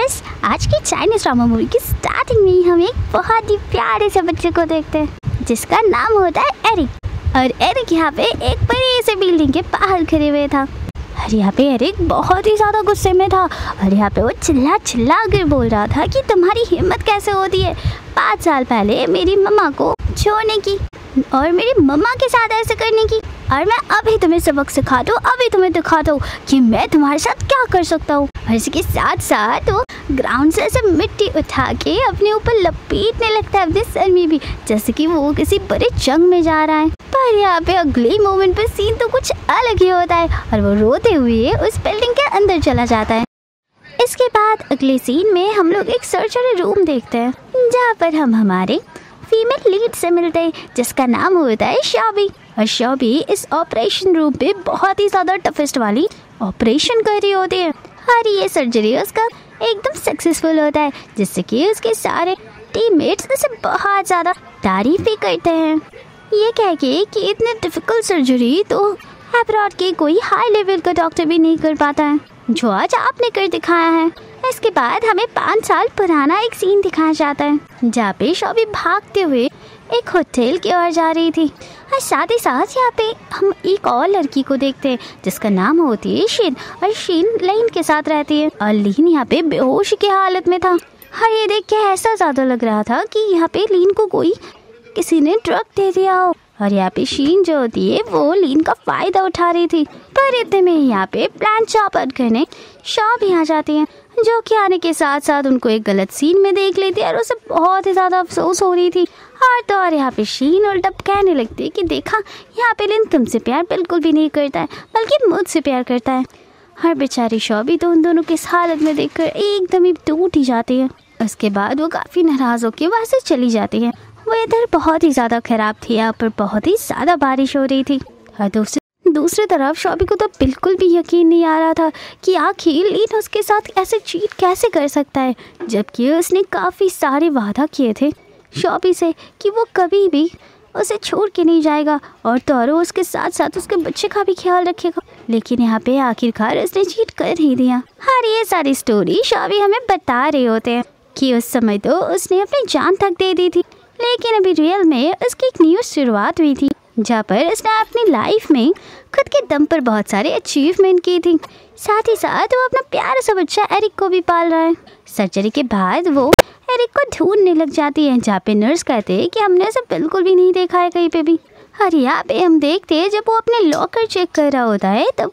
Viewers, आज की Chinese drama movie की स्टार्टिंग में ही हम एक बहुत ही प्यारे से बच्चे को देखते हैं जिसका नाम होता है एरिक। और एरिक यहाँ पे एक बड़ी सी बिल्डिंग के बाहर खड़े हुए था और यहाँ पे एरिक बहुत ही ज़्यादा गुस्से में था और यहाँ पे वो चिल्ला चिल्ला कर बोल रहा था कि तुम्हारी हिम्मत कैसे होती है 5 साल पहले मेरी मम्मा को छोड़ने की और मेरी मम्मा के साथ ऐसे करने की, और मैं अभी तुम्हें सबक सिखा दूँ, अभी तुम्हें दिखाता हूँ कि मैं तुम्हारे साथ क्या कर सकता हूँ। और इसके साथ साथ वो ग्राउंड से ऐसे मिट्टी उठा के अपने ऊपर लपेटने लगता है अपने सर में भी, जैसे कि वो किसी बड़े जंग में जा रहा है। पर यहाँ पे अगले मोमेंट पे सीन तो कुछ अलग ही होता है और वो रोते हुए उस बिल्डिंग के अंदर चला जाता है। इसके बाद अगले सीन में हम लोग एक सर्जरी रूम देखते हैं जहाँ पर हम हमारे फीमेल लीड से मिलते हैं जिसका नाम होता है शॉबी। और शॉबी इस ऑपरेशन रूम पे बहुत ही ज़्यादा टफेस्ट वाली ऑपरेशन कर रही होती है और ये सर्जरी उसका एकदम सक्सेसफुल होता है, जिससे कि उसके सारे टीममेट्स उसे बहुत ज़्यादा तारीफ भी करते हैं। ये कह के कि इतनी डिफिकल्ट सर्जरी तो अब्रॉड के कोई हाई लेवल का डॉक्टर भी नहीं कर पाता है, जो आज आपने कर दिखाया है। इसके बाद हमें 5 साल पुराना एक सीन दिखाया जाता है जहाँ पे शॉबी भागते हुए एक होटल की ओर जा रही थी और साथ ही साथ यहाँ पे हम एक और लड़की को देखते हैं जिसका नाम होती है शीन। और शीन लीन के साथ रहती है और लीन यहाँ पे बेहोश की हालत में था। और ये देख के ऐसा ज़्यादा लग रहा था कि यहाँ पे लीन को कोई किसी ने ड्रग दे दिया हो। और यहाँ पे शीन जो होती है वो लीन का फायदा उठा रही थी, पर इतने में यहाँ पे प्लान चौपट करने शॉप यहाँ जाती है, जो कि आने के साथ साथ उनको एक गलत सीन में देख लेती है और उसे बहुत ही ज़्यादा अफसोस हो रही थी। और तो और यहाँ पे शीन उल्टा कहने लगती है कि देखा यहाँ पे लीन तुमसे प्यार बिल्कुल भी नहीं करता है बल्कि मुझसे प्यार करता है। हर बेचारी शॉबी तो उन दोनों की इस हालत में देखकर एकदम ही टूट ही जाती है। उसके बाद वो काफ़ी नाराज़ होकर वहाँ से चली जाती है। वेदर बहुत ही ज़्यादा ख़राब थी, यहाँ पर बहुत ही ज़्यादा बारिश हो रही थी और दूसरी तरफ शॉबी को तो बिल्कुल भी यकीन नहीं आ रहा था कि आखिर लीन उसके साथ ऐसे चीट कैसे कर सकता है, जबकि उसने काफ़ी सारे वादा किए थे शॉबी से कि वो कभी भी उसे छोड़ के नहीं जाएगा और तो और उसके साथ साथ उसके बच्चे का भी ख्याल रखेगा। लेकिन यहाँ पे आखिरकार उसने चीट कर ही दिया। और ये सारी स्टोरी शॉबी हमें बता रहे होते हैं कि उस समय तो उसने अपनी जान तक दे दी थी, लेकिन अभी रियल में उसकी एक न्यू शुरुआत हुई थी जहाँ पर उसने अपनी लाइफ में खुद के दम पर बहुत सारे अचीवमेंट की थी। साथ ही साथ वो अपना प्यारा सा बच्चा एरिक को भी पाल रहा है। सर्जरी के बाद वो एरिक को ढूंढने लग जाती है, जहाँ पे नर्स कहते हैं कि हमने उसे बिल्कुल भी नहीं देखा है कहीं पे भी। और यहाँ पे हम देखते हैं जब वो अपने लॉकर चेक कर रहा होता है तब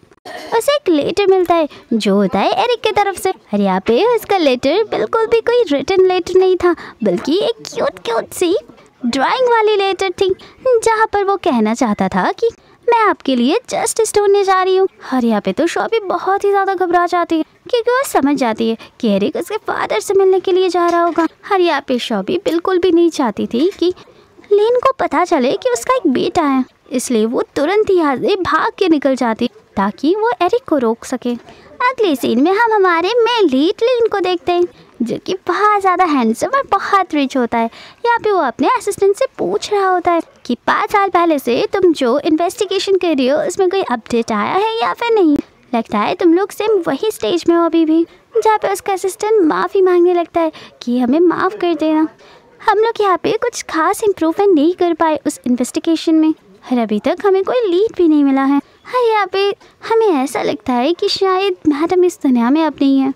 उसे एक लेटर मिलता है जो होता है एरिक की तरफ से। और यहाँ पे उसका लेटर बिल्कुल भी कोई रिटन लेटर नहीं था बल्कि एक क्यूट सी ड्राइंग वाली लेटर थी, जहाँ पर वो कहना चाहता था कि मैं आपके लिए जस्टिस ढूंढने जा रही हूँ। और यहाँ पे तो शॉबी बहुत ही ज़्यादा घबरा जाती है क्योंकि वो समझ जाती है कि एरिक उसके फादर से मिलने के लिए जा रहा होगा। और यहाँ पे शॉबी बिल्कुल भी नहीं चाहती थी कि लीन को पता चले कि उसका एक बेटा है, इसलिए वो तुरंत ही यहाँ से भाग के निकल जाती ताकि वो एरिक को रोक सके। अगले सीन में हम हमारे मेन लीड लीन को देखते हैं जो कि बहुत ज़्यादा हैंडसम और बहुत रिच होता है। यहाँ पे वो अपने असिस्टेंट से पूछ रहा होता है कि 5 साल पहले से तुम जो इन्वेस्टिगेशन कर रही हो उसमें कोई अपडेट आया है या फिर नहीं। लगता है तुम लोग सेम वही स्टेज में हो अभी भी। जहाँ पे उसका असिस्टेंट माफ़ी मांगने लगता है कि हमें माफ़ कर देना, हम लोग यहाँ पे कुछ खास इम्प्रूवमेंट नहीं कर पाए उस इन्वेस्टिगेशन में और अभी तक हमें कोई लीड भी नहीं मिला है। और यहाँ पे हमें ऐसा लगता है कि शायद मैडम इस दुनिया में अब नहीं है।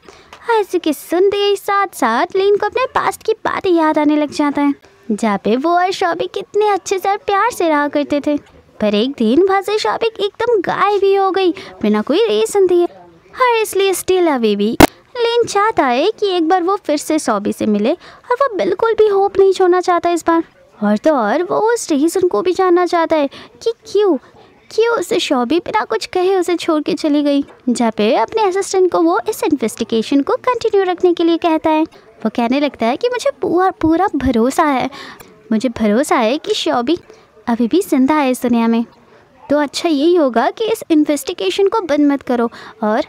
ऐसे कि सुनते ही साथ साथ लीन को अपने पास्ट की बातें याद आने लग जाता है, जहाँ पे वो और शॉबी कितने अच्छे से और प्यार से रहा करते थे। पर एक दिन वहाँ से शॉबी एकदम गायब भी हो गई बिना कोई रीज़न दिए। और इसलिए स्टिल अभी भी लीन चाहता है कि एक बार वो फिर से शॉबी से मिले और वो बिल्कुल भी होप नहीं छोड़ना चाहता इस बार। और तो और वो उस रीज़न को भी जानना चाहता है कि क्यों उसे शॉबी बिना कुछ कहे उसे छोड़ के चली गई। जहाँ पे अपने असिस्टेंट को वो इस इन्वेस्टिगेशन को कंटिन्यू रखने के लिए कहता है। वो कहने लगता है कि मुझे पूरा भरोसा है, मुझे भरोसा है कि शॉबी अभी भी जिंदा है इस दुनिया में। तो अच्छा यही होगा कि इस इन्वेस्टिगेशन को बंद मत करो और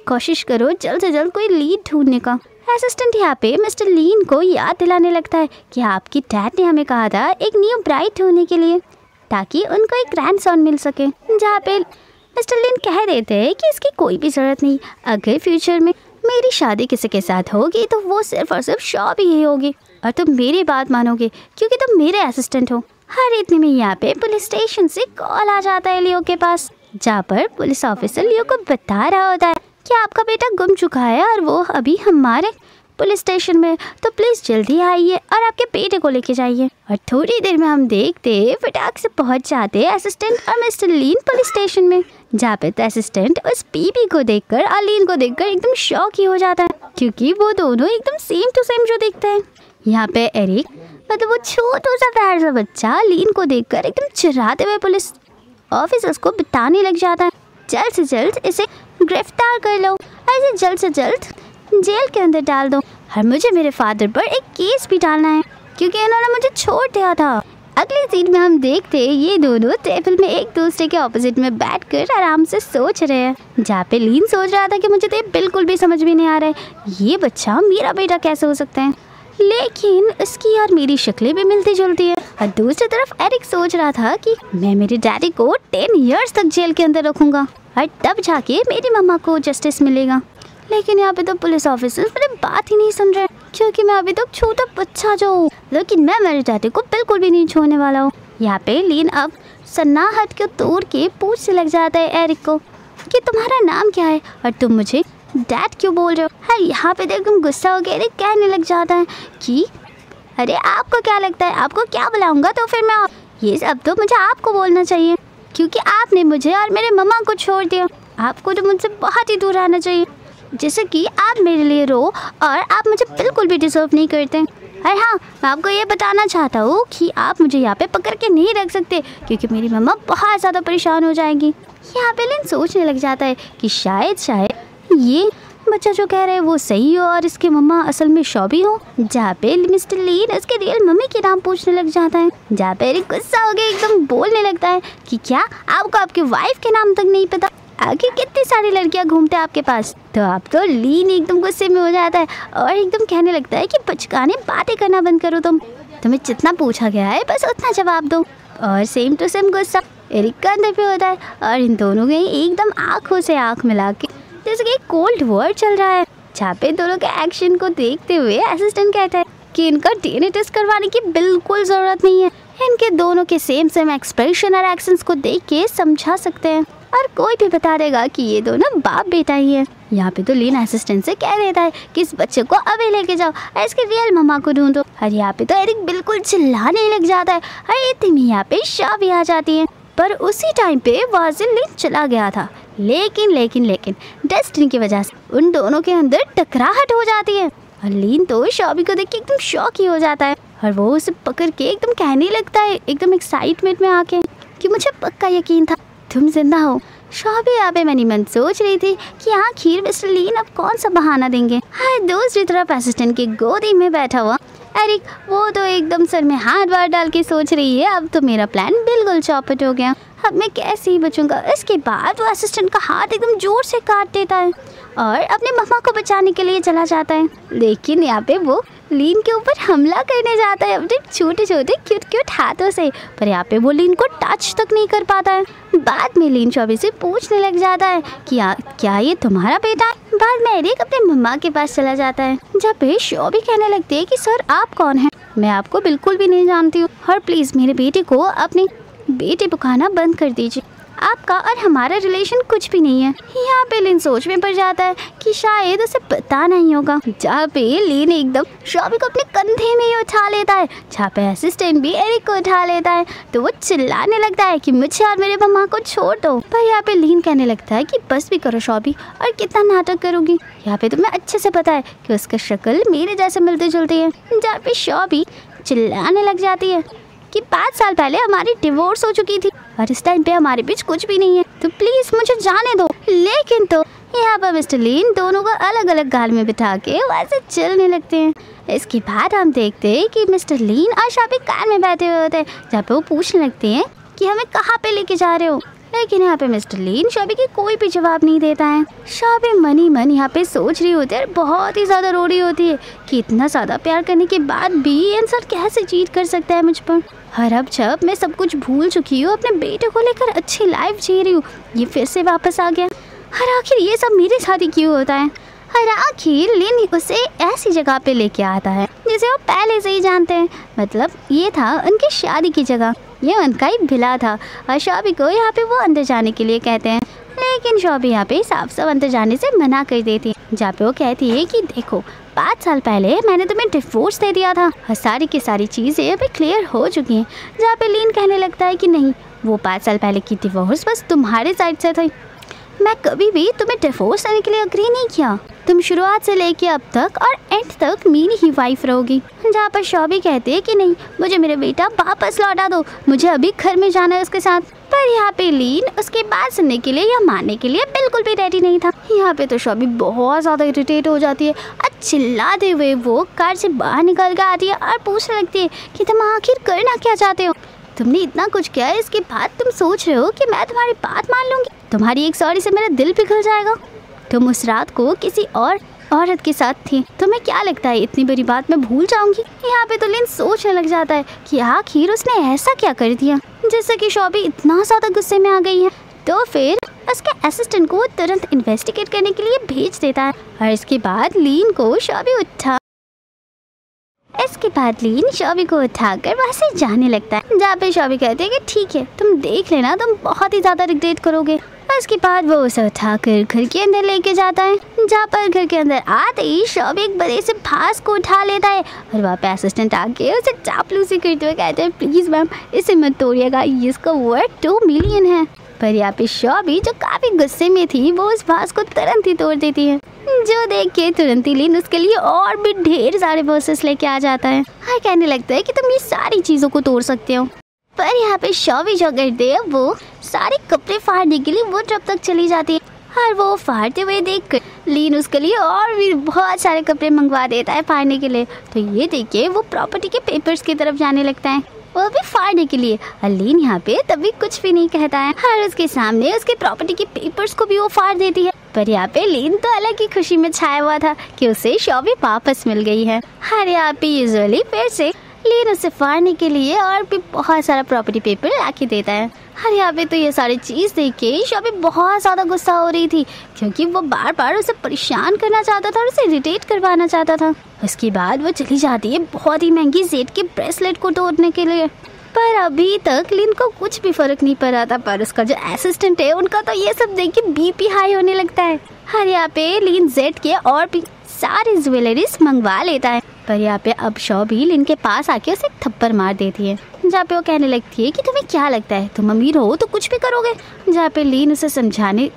कोशिश करो जल्द से जल्द कोई लीड ढूंढने का। असिस्टेंट यहाँ पे मिस्टर लीन को याद दिलाने लगता है कि आपकी डैड ने हमें कहा था एक न्यू ब्राइड ढूंढने के लिए ताकि उनको एक ग्रैंडसन मिल सके। जहाँ पे मिस्टर लीन कह देते हैं कि इसकी कोई भी ज़रूरत नहीं, अगर फ्यूचर में मेरी शादी किसी के साथ होगी तो वो सिर्फ और सिर्फ शॉबी ही होगी, और तुम मेरी बात मानोगे क्योंकि तुम मेरे असिस्टेंट हो। हर इतने में यहाँ पे पुलिस स्टेशन से कॉल आ जाता है लियो के पास, जहाँ पर पुलिस ऑफिसर लियो को बता रहा होता है कि आपका बेटा गुम चुका है और वो अभी हमारे पुलिस स्टेशन में, तो प्लीज जल्दी आइए और आपके बेटे को लेके जाइए। और थोड़ी देर में हम देखते फटाक से पहुंच जाते असिस्टेंट और मिस्टर लीन पुलिस स्टेशन में, जहाँ पे असिस्टेंट उस पीपी को देखकर और लीन को देखकर एकदम शॉक ही हो जाता है, क्योंकि वो दोनों एकदम सेम टू सेम जो दिखते हैं। यहाँ पे एरिक मतलब वो छोटा सा प्यारा सा बच्चा लीन को देखकर एकदम चिल्लाते हुए पुलिस ऑफिसर्स को बताने लग जाता है, जल्द से जल्द इसे गिरफ्तार कर लो, ऐसे जल्द से जल्द जेल के अंदर डाल दो, और मुझे मेरे फादर पर एक केस भी डालना है क्योंकि इन्होंने मुझे छोड़ दिया था। अगली सीन में हम देखते ये दोनों टेबल में एक दूसरे के ऑपोजिट में बैठकर आराम से सोच रहे हैं, जहाँ पे लीन सोच रहा था कि मुझे तो ये बिल्कुल भी समझ में नहीं आ रहा है ये बच्चा मेरा बेटा कैसे हो सकता है, लेकिन उसकी और मेरी शक्लें भी मिलती जुलती है। और दूसरी तरफ एरिक सोच रहा था कि मैं मेरे डैडी को 10 इयर्स तक जेल के अंदर रखूंगा और तब जाके मेरी मम्मा को जस्टिस मिलेगा, लेकिन यहाँ पे तो पुलिस ऑफिसर्स मेरी बात ही नहीं सुन रहे क्योंकि मैं अभी तक छोटा बच्चा जो हूँ, लेकिन मैं मेरे डैडी को बिल्कुल भी नहीं छोड़ने वाला हूँ। यहाँ पे लीन अब सन्नाहट को तोड़ के पूछने लग जाता है एरिक को कि तुम्हारा नाम क्या है और तुम मुझे डैड क्यों बोल रहे हो। हाँ, यहाँ पे तो एकदम गुस्सा हो गया एरिक कहने लग जाता है कि अरे आपको क्या लगता है आपको क्या बुलाऊंगा, तो फिर मैं ये सब तो मुझे आपको बोलना चाहिए क्योंकि आपने मुझे और मेरे मम्मा को छोड़ दिया, आपको तो मुझसे बहुत ही दूर रहना चाहिए, जैसे कि आप मेरे लिए रो और आप मुझे बिल्कुल भी डिजर्व नहीं करते। और हाँ, मैं आपको ये बताना चाहता हूँ कि आप मुझे यहाँ पे पकड़ के नहीं रख सकते क्योंकि मेरी मम्मा बहुत ज़्यादा परेशान हो जाएगी। यहाँ पे लीन सोचने लग जाता है कि शायद ये बच्चा जो कह रहे हैं वो सही हो और इसकी मम्मा असल में शॉबी हो, जहाँ पे मिस्टर लीन उसके रियल मम्मी के नाम पूछने लग जाता है, जहाँ पे एरिक गुस्सा हो गया एकदम बोलने लगता है कि क्या आपको आपकी वाइफ के नाम तक नहीं पता, आगे कितनी सारी लड़कियां घूमते हैं आपके पास। तो अब तो लीन एकदम गुस्से में हो जाता है और एकदम कहने लगता है कि बचकाने बातें करना बंद करो, तुम्हें जितना पूछा गया है बस उतना जवाब दो। और सेम टू सेम गुस्सा एरिक का अंदर पे होता है और इन दोनों के एकदम आंखों से आंख मिला के जैसे कि कोल्ड वॉर चल रहा है, जहाँ पे दोनों के एक्शन को देखते हुए असिस्टेंट कहता है कि इनका डीएनए टेस्ट करवाने की बिल्कुल जरूरत नहीं है, इनके दोनों के सेम एक्सप्रेशन और एक्शंस को देख के समझा सकते हैं और कोई भी बता देगा कि ये दोनों बाप बेटा ही है। यहाँ पे तो लीन असिस्टेंट से कह देता है कि इस बच्चे को अभी लेके जाओ और इसके रियल मम्मा को ढूंढो। और यहाँ पे तो एरिक बिल्कुल चिल्लाने लग जाता है और इतने में यहाँ पे शॉबी आ जाती है, पर उसी टाइम पे वहाँ से लीन चला गया था। लेकिन डेस्टिनी की वजह से उन दोनों के अंदर टकराहट हो जाती है और लीन तो शॉबी को देख के एकदम शॉक ही हो जाता है और वो उसे पकड़ के एकदम कहने लगता है एकदम एक्साइटमेंट में आके कि मुझे पक्का यकीन था तुम जिंदा हो। शॉबी यहाँ पे मनी मन सोच रही थी कि आखिर मिस्टर लीन अब कौन सा बहाना देंगे। हाँ, दूसरी तरफ असिस्टेंट की गोदी में बैठा हुआ एरिक वो तो एकदम सर में हाथ बार डाल के सोच रही है अब तो मेरा प्लान बिल्कुल चौपट हो गया, अब मैं कैसे ही बचूंगा। इसके बाद वो असिस्टेंट का हाथ एकदम जोर से काट देता है और अपने मम्मा को बचाने के लिए चला जाता है, लेकिन यहाँ पे वो लीन के ऊपर हमला करने जाता है अपने छोटे छोटे क्यूट हाथों से, पर यहाँ पे वो लीन को टच तक नहीं कर पाता है। बाद में लीन शॉबी से पूछने लग जाता है कि क्या ये तुम्हारा बेटा है। बाद में एरिक अपने मम्मा के पास चला जाता है, जब पे शॉबी कहने लगती है कि सर आप कौन हैं, मैं आपको बिल्कुल भी नहीं जानती हूँ और प्लीज़ मेरे बेटे को अपने बेटे पुकाना बंद कर दीजिए, आपका और हमारा रिलेशन कुछ भी नहीं है। यहाँ पे लीन सोच में पड़ जाता है कि शायद उसे पता नहीं होगा, जहाँ पे लीन एकदम शॉबी को अपने कंधे में ही उठा लेता है, जहाँ पे असिस्टेंट भी एरिक को उठा लेता है, तो वो चिल्लाने लगता है कि मुझे और मेरे मम्मा को छोड़ दो। पर यहाँ पे लीन कहने लगता है कि बस भी करो शॉबी, और कितना नाटक करोगी। यहाँ पे तुम्हें अच्छे से पता है कि उसका शक्ल मेरे जैसे मिलती जुलती है, जहाँ पे शॉबी चिल्लाने लग जाती है कि 5 साल पहले हमारी डिवोर्स हो चुकी थी और इस टाइम पे हमारे बीच कुछ भी नहीं है, तो प्लीज मुझे जाने दो। लेकिन तो यहाँ पर मिस्टर लीन दोनों को अलग अलग गाल में बिठा के वैसे चलने लगते हैं। इसके बाद हम देखते हैं कि मिस्टर लीन और शॉबी कार में बैठे हुए होते हैं, जहाँ पे वो पूछने लगते हैं कि हमें कहाँ पे लेके जा रहे हो, लेकिन यहाँ पे मिस्टर लीन शॉबी की कोई भी जवाब नहीं देता है। शॉबी मन ही मन यहाँ पे सोच रही होती है, बहुत ही ज़्यादा रो रही होती है कि इतना ज़्यादा प्यार करने के बाद भी इंसान कैसे चीट कर सकता है मुझ पर। और अब जब मैं सब कुछ भूल चुकी हूँ, अपने बेटे को लेकर अच्छी लाइफ जी रही हूँ, ये फिर से वापस आ गया। और आखिर ये सब मेरे साथ ही क्यों होता है। और आखिर लिन उसे ऐसी जगह पे लेके आता है जिसे वो पहले से ही जानते हैं। मतलब ये था उनकी शादी की जगह, ये उनका ही विला था और शॉबी को यहाँ पे वो अंदर जाने के लिए कहते हैं, लेकिन शॉबी यहाँ पे साफ साफ अंदर जाने से मना कर देती है। जहाँ पे वो कहती है कि देखो 5 साल पहले मैंने तुम्हें डिवोर्स दे दिया था और सारी की सारी चीज़ें अभी क्लियर हो चुकी हैं। जहाँ पे लिन कहने लगता है कि नहीं, वो 5 साल पहले की डिवोर्स बस तुम्हारे साइड से थी, मैं कभी भी तुम्हें डिवोर्स देने के लिए अग्री नहीं किया। तुम शुरुआत से लेके अब तक और एंड तक मेरी ही वाइफ रहोगी। जहाँ पर शॉबी कहते हैं कि नहीं, मुझे मेरा बेटा वापस लौटा दो, मुझे अभी घर में जाना है उसके साथ। पर यहाँ पे लीन उसकी बात सुनने के लिए या मानने के लिए बिल्कुल भी रेडी नहीं था। यहाँ पे तो शॉबी बहुत ज़्यादा इरिटेट हो जाती है और चिल्लाते हुए वो कार से बाहर निकल कर आती है और पूछने लगती है कि तुम आखिर करना क्या चाहते हो? तुमने इतना कुछ किया है, इसके बाद तुम सोच रहे हो कि मैं तुम्हारी बात मान लूंगी? तुम्हारी एक सॉरी से मेरा दिल पिघल जाएगा। तुम उस रात को किसी और औरत के साथ थी, तुम्हें क्या लगता है इतनी बड़ी बात मैं भूल जाऊंगी? यहाँ पे तो लिन सोचने लग जाता है कि आखिर उसने ऐसा क्या कर दिया जिससे कि शॉबी इतना ज़्यादा गुस्से में आ गई है। तो फिर उसके असिस्टेंट को तुरंत इन्वेस्टिगेट करने के लिए भेज देता है और इसके बाद लिन को शॉबी उठाकर वहाँ से जाने लगता है। जहाँ पे शॉबी कहते हैं कि ठीक है, तुम देख लेना, तुम बहुत ही ज़्यादा रिग्रेट करोगे। उसके बाद वो उसे उठाकर घर के अंदर लेके जाता है। जहाँ पर घर के अंदर आते ही शॉबी एक बड़े से भास को उठा लेता है और वहाँ पे असिस्टेंट आके उसे चापलूसी करते हुए कहते हैं, प्लीज़ मैम इसे मत तोड़िएगा, इसका वर्थ 2 मिलियन है। पर यहाँ पे शॉबी जो काफ़ी गुस्से में थी वो उस भास को तुरंत ही तोड़ देती है, जो देख के तुरंत ही लिन उसके लिए और भी ढेर सारे वर्सेस लेके आ जाता है और कहने लगता है कि तुम ये सारी चीज़ों को तोड़ सकते हो। पर यहाँ पे शॉबी जो करते है वो सारे कपड़े फाड़ने के लिए वो जब तक चली जाती है और वो फाड़ते हुए देख लिन उसके लिए और भी बहुत सारे कपड़े मंगवा देता है फाड़ने के लिए। तो ये देख के वो प्रॉपर्टी के पेपर्स की तरफ जाने लगता है, वो भी फाड़ने के लिए। और लिन यहाँ पे तभी कुछ भी नहीं कहता है और उसके सामने उसके प्रॉपर्टी के पेपर्स को भी वो फाड़ देती है। पर यहाँ पे लिन तो अलग ही खुशी में छाया हुआ था कि उसे शॉबी वापस मिल गई है। और यहाँ पे यूजुअली फिर से लिन उसे फाड़ने के लिए और भी बहुत सारा प्रॉपर्टी पेपर लाके देता है। और यहाँ पे तो ये सारी चीज़ देख के शॉबी बहुत ज़्यादा गुस्सा हो रही थी क्योंकि वो बार बार उसे परेशान करना चाहता था और उसे इरिटेट करवाना चाहता था। उसके बाद वो चली जाती है बहुत ही महंगी जेड के ब्रेसलेट को तोड़ने के लिए। पर अभी तक लिन को कुछ भी फर्क नहीं पड़ा था, पर उसका जो असिस्टेंट है उनका तो ये सब देख के बीपी हाई होने लगता है। और यहाँ पे लिन जेड के और भी सारी ज्वेलरीज मंगवा लेता है। पर यहाँ पे अब शॉबी लिन के पास आके उसे थप्पड़ मार देती है, जहाँ पे वो कहने लगती है कि तुम्हें क्या लगता है, तुम अमीर हो तो कुछ भी करोगे? जहाँ पे लिन उसे समझाने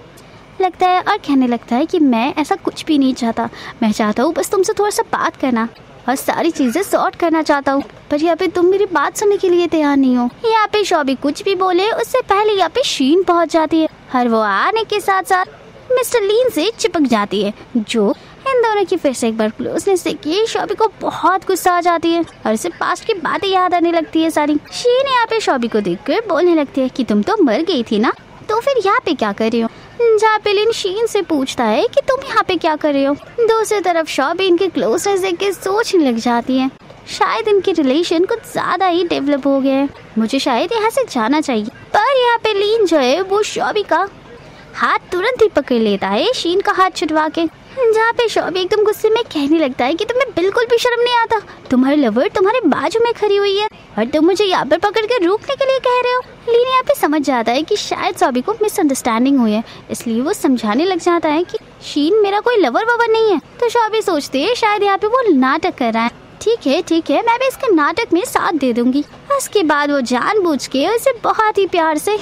लगता है और कहने लगता है कि मैं ऐसा कुछ भी नहीं चाहता, मैं चाहता हूँ बस तुमसे थोड़ा सा बात करना और सारी चीज़ें सॉर्ट करना चाहता हूँ। पर यहाँ पे तुम मेरी बात सुनने के लिए तैयार नहीं हो। यहाँ पे शॉबी कुछ भी बोले उससे पहले यहाँ पे शीन पहुँच जाती है और वो आने के साथ साथ मिस्टर लिन से चिपक जाती है, जो इन दोनों की फिर से एक बार क्लोजनेस देखी शॉबी को बहुत गुस्सा आ जाती है और उसे पास्ट की बातें याद आने लगती है सारी। शीन यहाँ पे शॉबी को देखकर बोलने लगती है कि तुम तो मर गई थी ना, तो फिर यहाँ पे क्या कर रही हो? जहाँ पे लिन शीन से पूछता है कि तुम यहाँ पे क्या कर रहे हो। दूसरी तरफ शॉबी इनके क्लोजनेस देख के सोचने लग जाती है, शायद इनके रिलेशन कुछ ज्यादा ही डेवलप हो गए हैं, मुझे शायद यहाँ से जाना चाहिए। पर यहाँ पे लिन जो है वो शॉबी का हाथ तुरंत ही पकड़ लेता है शीन का हाथ छुड़वा के, जहाँ पे शॉबी एकदम गुस्से में कहने लगता है कि तुम्हें बिल्कुल भी शर्म नहीं आता, तुम्हारी लवर तुम्हारे बाजू में खड़ी हुई है और तुम मुझे यहाँ पर पकड़ के रोकने के लिए कह रहे हो। लिन यहाँ पे समझ जाता है कि शायद शॉबी को मिसअंडरस्टैंडिंग हुई है, इसलिए वो समझाने लग जाता है कि शीन मेरा कोई लवर ववर नहीं है। तो शॉबी सोचती है शायद यहाँ पे वो नाटक कर रहा है। ठीक है, मैं भी इसके नाटक में साथ दे दूंगी। उसके बाद वो जानबूझ के उसे बहुत ही प्यार से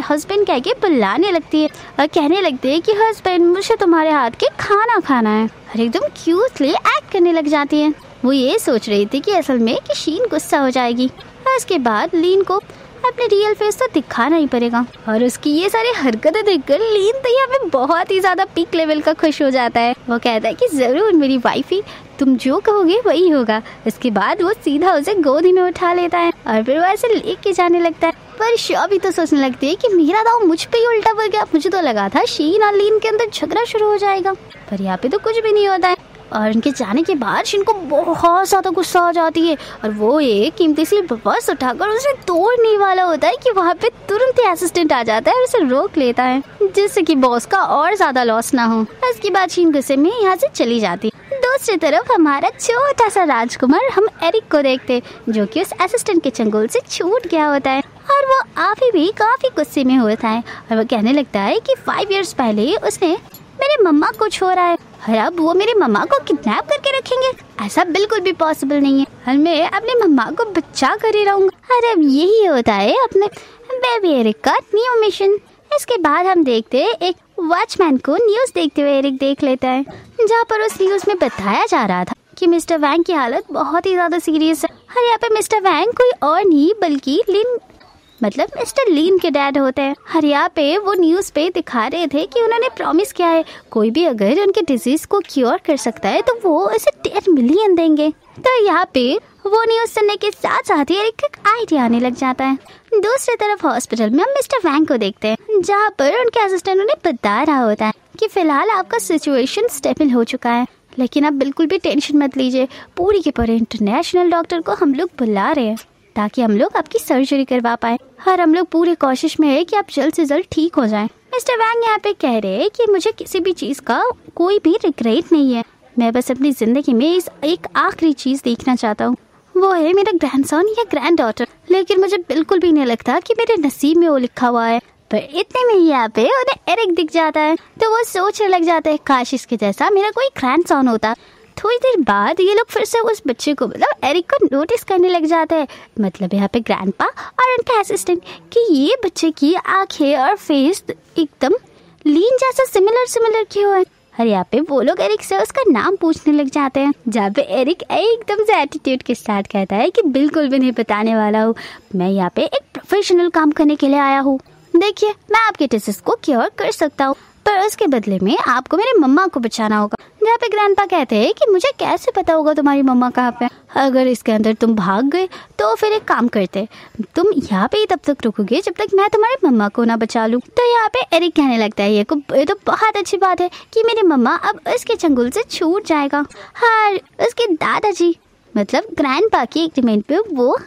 हस्बैंड कह के बुलाने लगती है और कहने लगती है कि हस्बैंड मुझे तुम्हारे हाथ के खाना खाना है और एकदम क्यूटली एक्ट करने लग जाती है। वो ये सोच रही थी कि असल में कि शीन गुस्सा हो जाएगी और उसके बाद लिन को अपने रियल फेस तो दिखाना ही पड़ेगा। और उसकी ये सारी हरकतें देखकर लिन तो यहाँ पे बहुत ही ज्यादा पीक लेवल का खुश हो जाता है। वो कहता है कि जरूर मेरी वाइफी, तुम जो कहोगे वही होगा। इसके बाद वो सीधा उसे गोदी में उठा लेता है और फिर वो ऐसे लेके जाने लगता है। पर शॉबी तो सोचने लगती है कि मेरा दाव मुझ पे ही उल्टा पड़ गया, मुझे तो लगा था शीन और लिन के अंदर झगड़ा शुरू हो जाएगा, पर यहाँ पे तो कुछ भी नहीं होता है। और उनके जाने के बाद शीन को बहुत ज़्यादा गुस्सा आ जाती है और वो एक कीमती सी पर्स उठाकर उसे तोड़ने वाला होता है कि वहाँ पे तुरंत ही असिस्टेंट आ जाता है और उसे रोक लेता है जिससे कि बॉस का और ज़्यादा लॉस ना हो। इसके बाद शीन गुस्से में यहाँ से चली जाती है। दूसरी तरफ हमारा छोटा सा राजकुमार हम एरिक को देखते जो कि उस असिस्टेंट के चंगुल से छूट गया होता है और वो अभी भी काफ़ी गुस्से में होता है और वो कहने लगता है कि 5 इयर्स पहले उसने मेरे मम्मा को छोड़ा है और अब वो मेरे मम्मा को किडनैप करके रखेंगे। ऐसा बिल्कुल भी पॉसिबल नहीं है और मैं अपने मम्मा को बचा कर ही रहूंगा। और अब यही होता है अपने बेबी एरिक का न्यू मिशन। इसके बाद हम देखते हैं एक वॉचमैन को न्यूज देखते हुए एरिक देख लेता है जहाँ पर उस न्यूज में बताया जा रहा था कि मिस्टर वैंग की हालत बहुत ही ज्यादा सीरियस है और यहाँ पे मिस्टर वैंग कोई और नहीं बल्कि लिन मतलब मिस्टर लीन के डैड होते हैं। और यहाँ पे वो न्यूज पे दिखा रहे थे कि उन्होंने प्रॉमिस किया है कोई भी अगर उनके डिजीज को क्योर कर सकता है तो वो उसे 10 मिलियन देंगे। तो यहाँ पे वो न्यूज सुनने के साथ साथ ही एक आइडिया आने लग जाता है। दूसरी तरफ हॉस्पिटल में हम मिस्टर वैंग को देखते हैं जहाँ पर उनके असिस्टेंट उन्हें बता रहा होता है कि फिलहाल आपका सिचुएशन स्टेबल हो चुका है लेकिन आप बिल्कुल भी टेंशन मत लीजिए, पूरी के पूरे इंटरनेशनल डॉक्टर को हम लोग बुला रहे हैं ताकि हम लोग आपकी सर्जरी करवा पाए और हम लोग पूरी कोशिश में है कि आप जल्द से जल्द ठीक हो जाएं। मिस्टर वैंग यहाँ पे कह रहे हैं कि मुझे किसी भी चीज़ का कोई भी रिग्रेट नहीं है, मैं बस अपनी जिंदगी में इस एक आखिरी चीज़ देखना चाहता हूँ, वो है मेरा ग्रैंडसन या ग्रैंड डॉटर। लेकिन मुझे बिल्कुल भी नहीं लगता कि मेरे नसीब में वो लिखा हुआ है। पर इतने में यहाँ पे उन्हें एरिक दिख जाता है तो वो सोचने लग जाता है काश इसके जैसा मेरा कोई ग्रैंडसन होता। थोड़ी देर बाद ये लोग फिर से उस बच्चे को मतलब एरिक को नोटिस करने लग जाते हैं, मतलब यहाँ पे ग्रैंडपा और उनके असिस्टेंट कि ये बच्चे की आंखें और फेस एकदम लीन जैसा सिमिलर क्यों है। और यहाँ पे वो लोग एरिक से उसका नाम पूछने लग जाते हैं जहाँ पे एरिक एकदम से एटीट्यूड के साथ कहता है कि बिल्कुल भी नहीं बताने वाला हूँ, मैं यहाँ पे एक प्रोफेशनल काम करने के लिए आया हूँ। देखिए मैं आपके डिसीज को क्योर कर सकता हूँ पर उसके बदले में आपको मेरे मम्मा को बचाना होगा। जहाँ पे ग्रैंडपा कहते हैं कि मुझे कैसे पता होगा तुम्हारी मम्मा कहाँ पे, अगर इसके अंदर तुम भाग गए तो फिर एक काम करते तुम यहाँ पे ही तब तक रुकोगे जब तक मैं तुम्हारी मम्मा को ना बचा लूँ। तो यहाँ पे एरिक कहने लगता है ये तो बहुत अच्छी बात है कि मेरी मम्मा अब उसके चंगुल से छूट जाएगा। हाँ उसके दादाजी मतलब ग्रैंडपा की एग्रीमेंट पे वो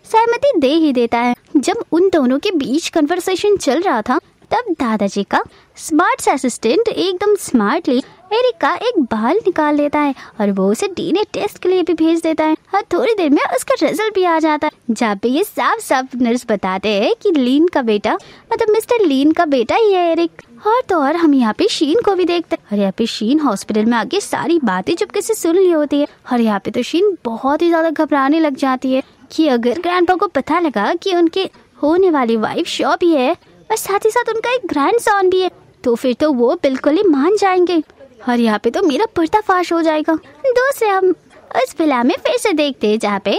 सहमति दे ही देता है। जब उन दोनों के बीच कन्वर्सेशन चल रहा था तब दादाजी का स्मार्ट असिस्टेंट एकदम स्मार्टली एरिक का एक बाल निकाल लेता है और वो उसे डीएनए टेस्ट के लिए भी भेज देता है और थोड़ी देर में उसका रिजल्ट भी आ जाता है जहाँ पे ये साफ नर्स बताते हैं कि लीन का बेटा मतलब मिस्टर लीन का बेटा ही है एरिक। और तो और हम यहाँ पे शीन को भी देखते हैं और यहाँ पे शीन हॉस्पिटल में आके सारी बातें चुपके से सुन ली होती है और यहाँ पे तो शीन बहुत ही ज्यादा घबराने लग जाती है कि अगर ग्रैंडपा को पता लगा कि उनके होने वाली वाइफ शॉबी है और साथ ही साथ उनका एक ग्रैंडसन भी है तो फिर तो वो बिल्कुल ही मान जाएंगे और यहाँ पे तो मेरा पर्दाफाश हो जाएगा। दूसरे हम उस फिल्म में फिर से देखते हैं जहाँ पे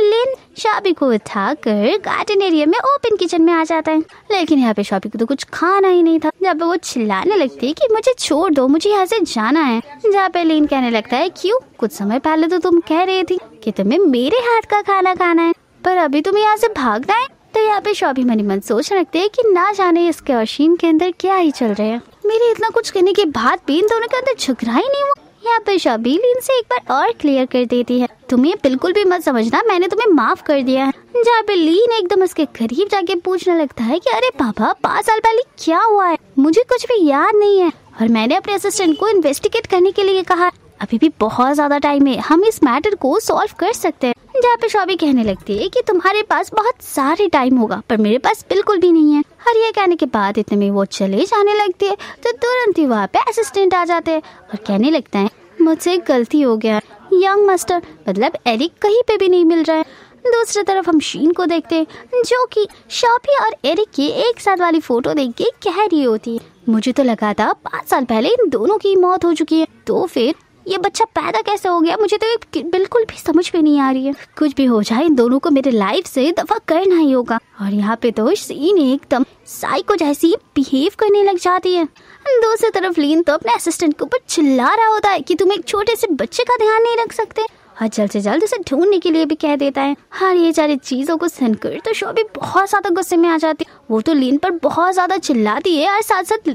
लिन शॉबी को उठाकर गार्डन एरिया में ओपन किचन में आ जाता है लेकिन यहाँ पे शॉबी को तो कुछ खाना ही नहीं था जहाँ पे वो चिल्लाने लगती है कि मुझे छोड़ दो, मुझे यहाँ से जाना है। जहाँ पे लिन कहने लगता है क्यों, कुछ समय पहले तो तुम कह रही थी कि तुम्हें मेरे हाथ का खाना खाना है पर अभी तुम यहाँ से भागना है। तो यहाँ पे शॉबी मनी मन सोच रखते हैं कि ना जाने इसके और शीन के अंदर क्या ही चल रहे हैं। मेरे इतना कुछ करने के बाद भी इन दोनों के अंदर झगड़ा ही नहीं हुआ। यहाँ पे शॉबी लीन से एक बार और क्लियर कर देती है तुम्हें बिल्कुल भी मत समझना, मैंने तुम्हें माफ कर दिया है। जहाँ पे लीन एकदम उसके करीब जाके पूछने लगता है कि अरे पापा 5 साल पहले क्या हुआ है, मुझे कुछ भी याद नहीं है और मैंने अपने असिस्टेंट को इन्वेस्टिगेट करने के लिए कहा, अभी भी बहुत ज्यादा टाइम है, हम इस मैटर को सॉल्व कर सकते हैं। जहाँ पे शॉबी कहने लगती है कि तुम्हारे पास बहुत सारे टाइम होगा पर मेरे पास बिल्कुल भी नहीं है। और ये कहने के बाद इतने में वो चले जाने लगती है तो तुरंत ही वहाँ पे असिस्टेंट आ जाते हैं और कहने लगता है मुझसे एक गलती हो गया, यंग मास्टर मतलब एरिक कहीं पे भी नहीं मिल रहा है। दूसरी तरफ हम शीन को देखते हैं जो कि शॉबी और एरिक की एक साथ वाली फोटो देख के कह रही होती है मुझे तो लगा था 5 साल पहले इन दोनों की मौत हो चुकी है, तो फिर ये बच्चा पैदा कैसे हो गया, मुझे तो बिल्कुल भी समझ में नहीं आ रही है। कुछ भी हो जाए इन दोनों को मेरे लाइफ से दफा करना ही होगा। और यहाँ पे तो शीन एकदम साइको जैसी बिहेव करने लग जाती है। दूसरी तरफ लीन तो अपने असिस्टेंट के ऊपर चिल्ला रहा होता है कि तुम एक छोटे से बच्चे का ध्यान नहीं रख सकते और जल्द से जल्द उसे ढूंढने के लिए भी कह देता है। हाँ ये सारी चीजों को सुनकर तो शॉबी बहुत ज्यादा गुस्से में आ जाती है, वो तो लीन पर बहुत ज्यादा चिल्लाती है और साथ साथ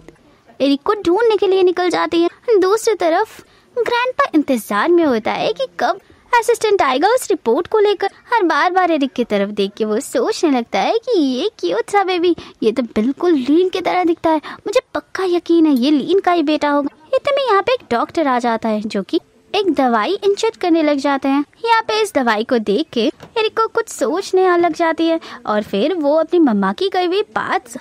एरिक को ढूंढने के लिए निकल जाती है। दूसरी तरफ ग्रैंडपा इंतजार में होता है कि कब असिस्टेंट आएगा उस रिपोर्ट को लेकर। हर बार एरिक की तरफ देख के वो सोचने लगता है कि ये क्यूट सा बेबी, ये तो बिल्कुल लीन की तरह दिखता है, मुझे पक्का यकीन है ये लीन का ही बेटा होगा। इतने में यहाँ पे एक डॉक्टर आ जाता है जो कि एक दवाई इंजेक्ट करने लग जाते हैं। यहाँ पे इस दवाई को देख के एरिक को कुछ सोचने लग जाती है और फिर वो अपनी मम्मा की कही हुई बात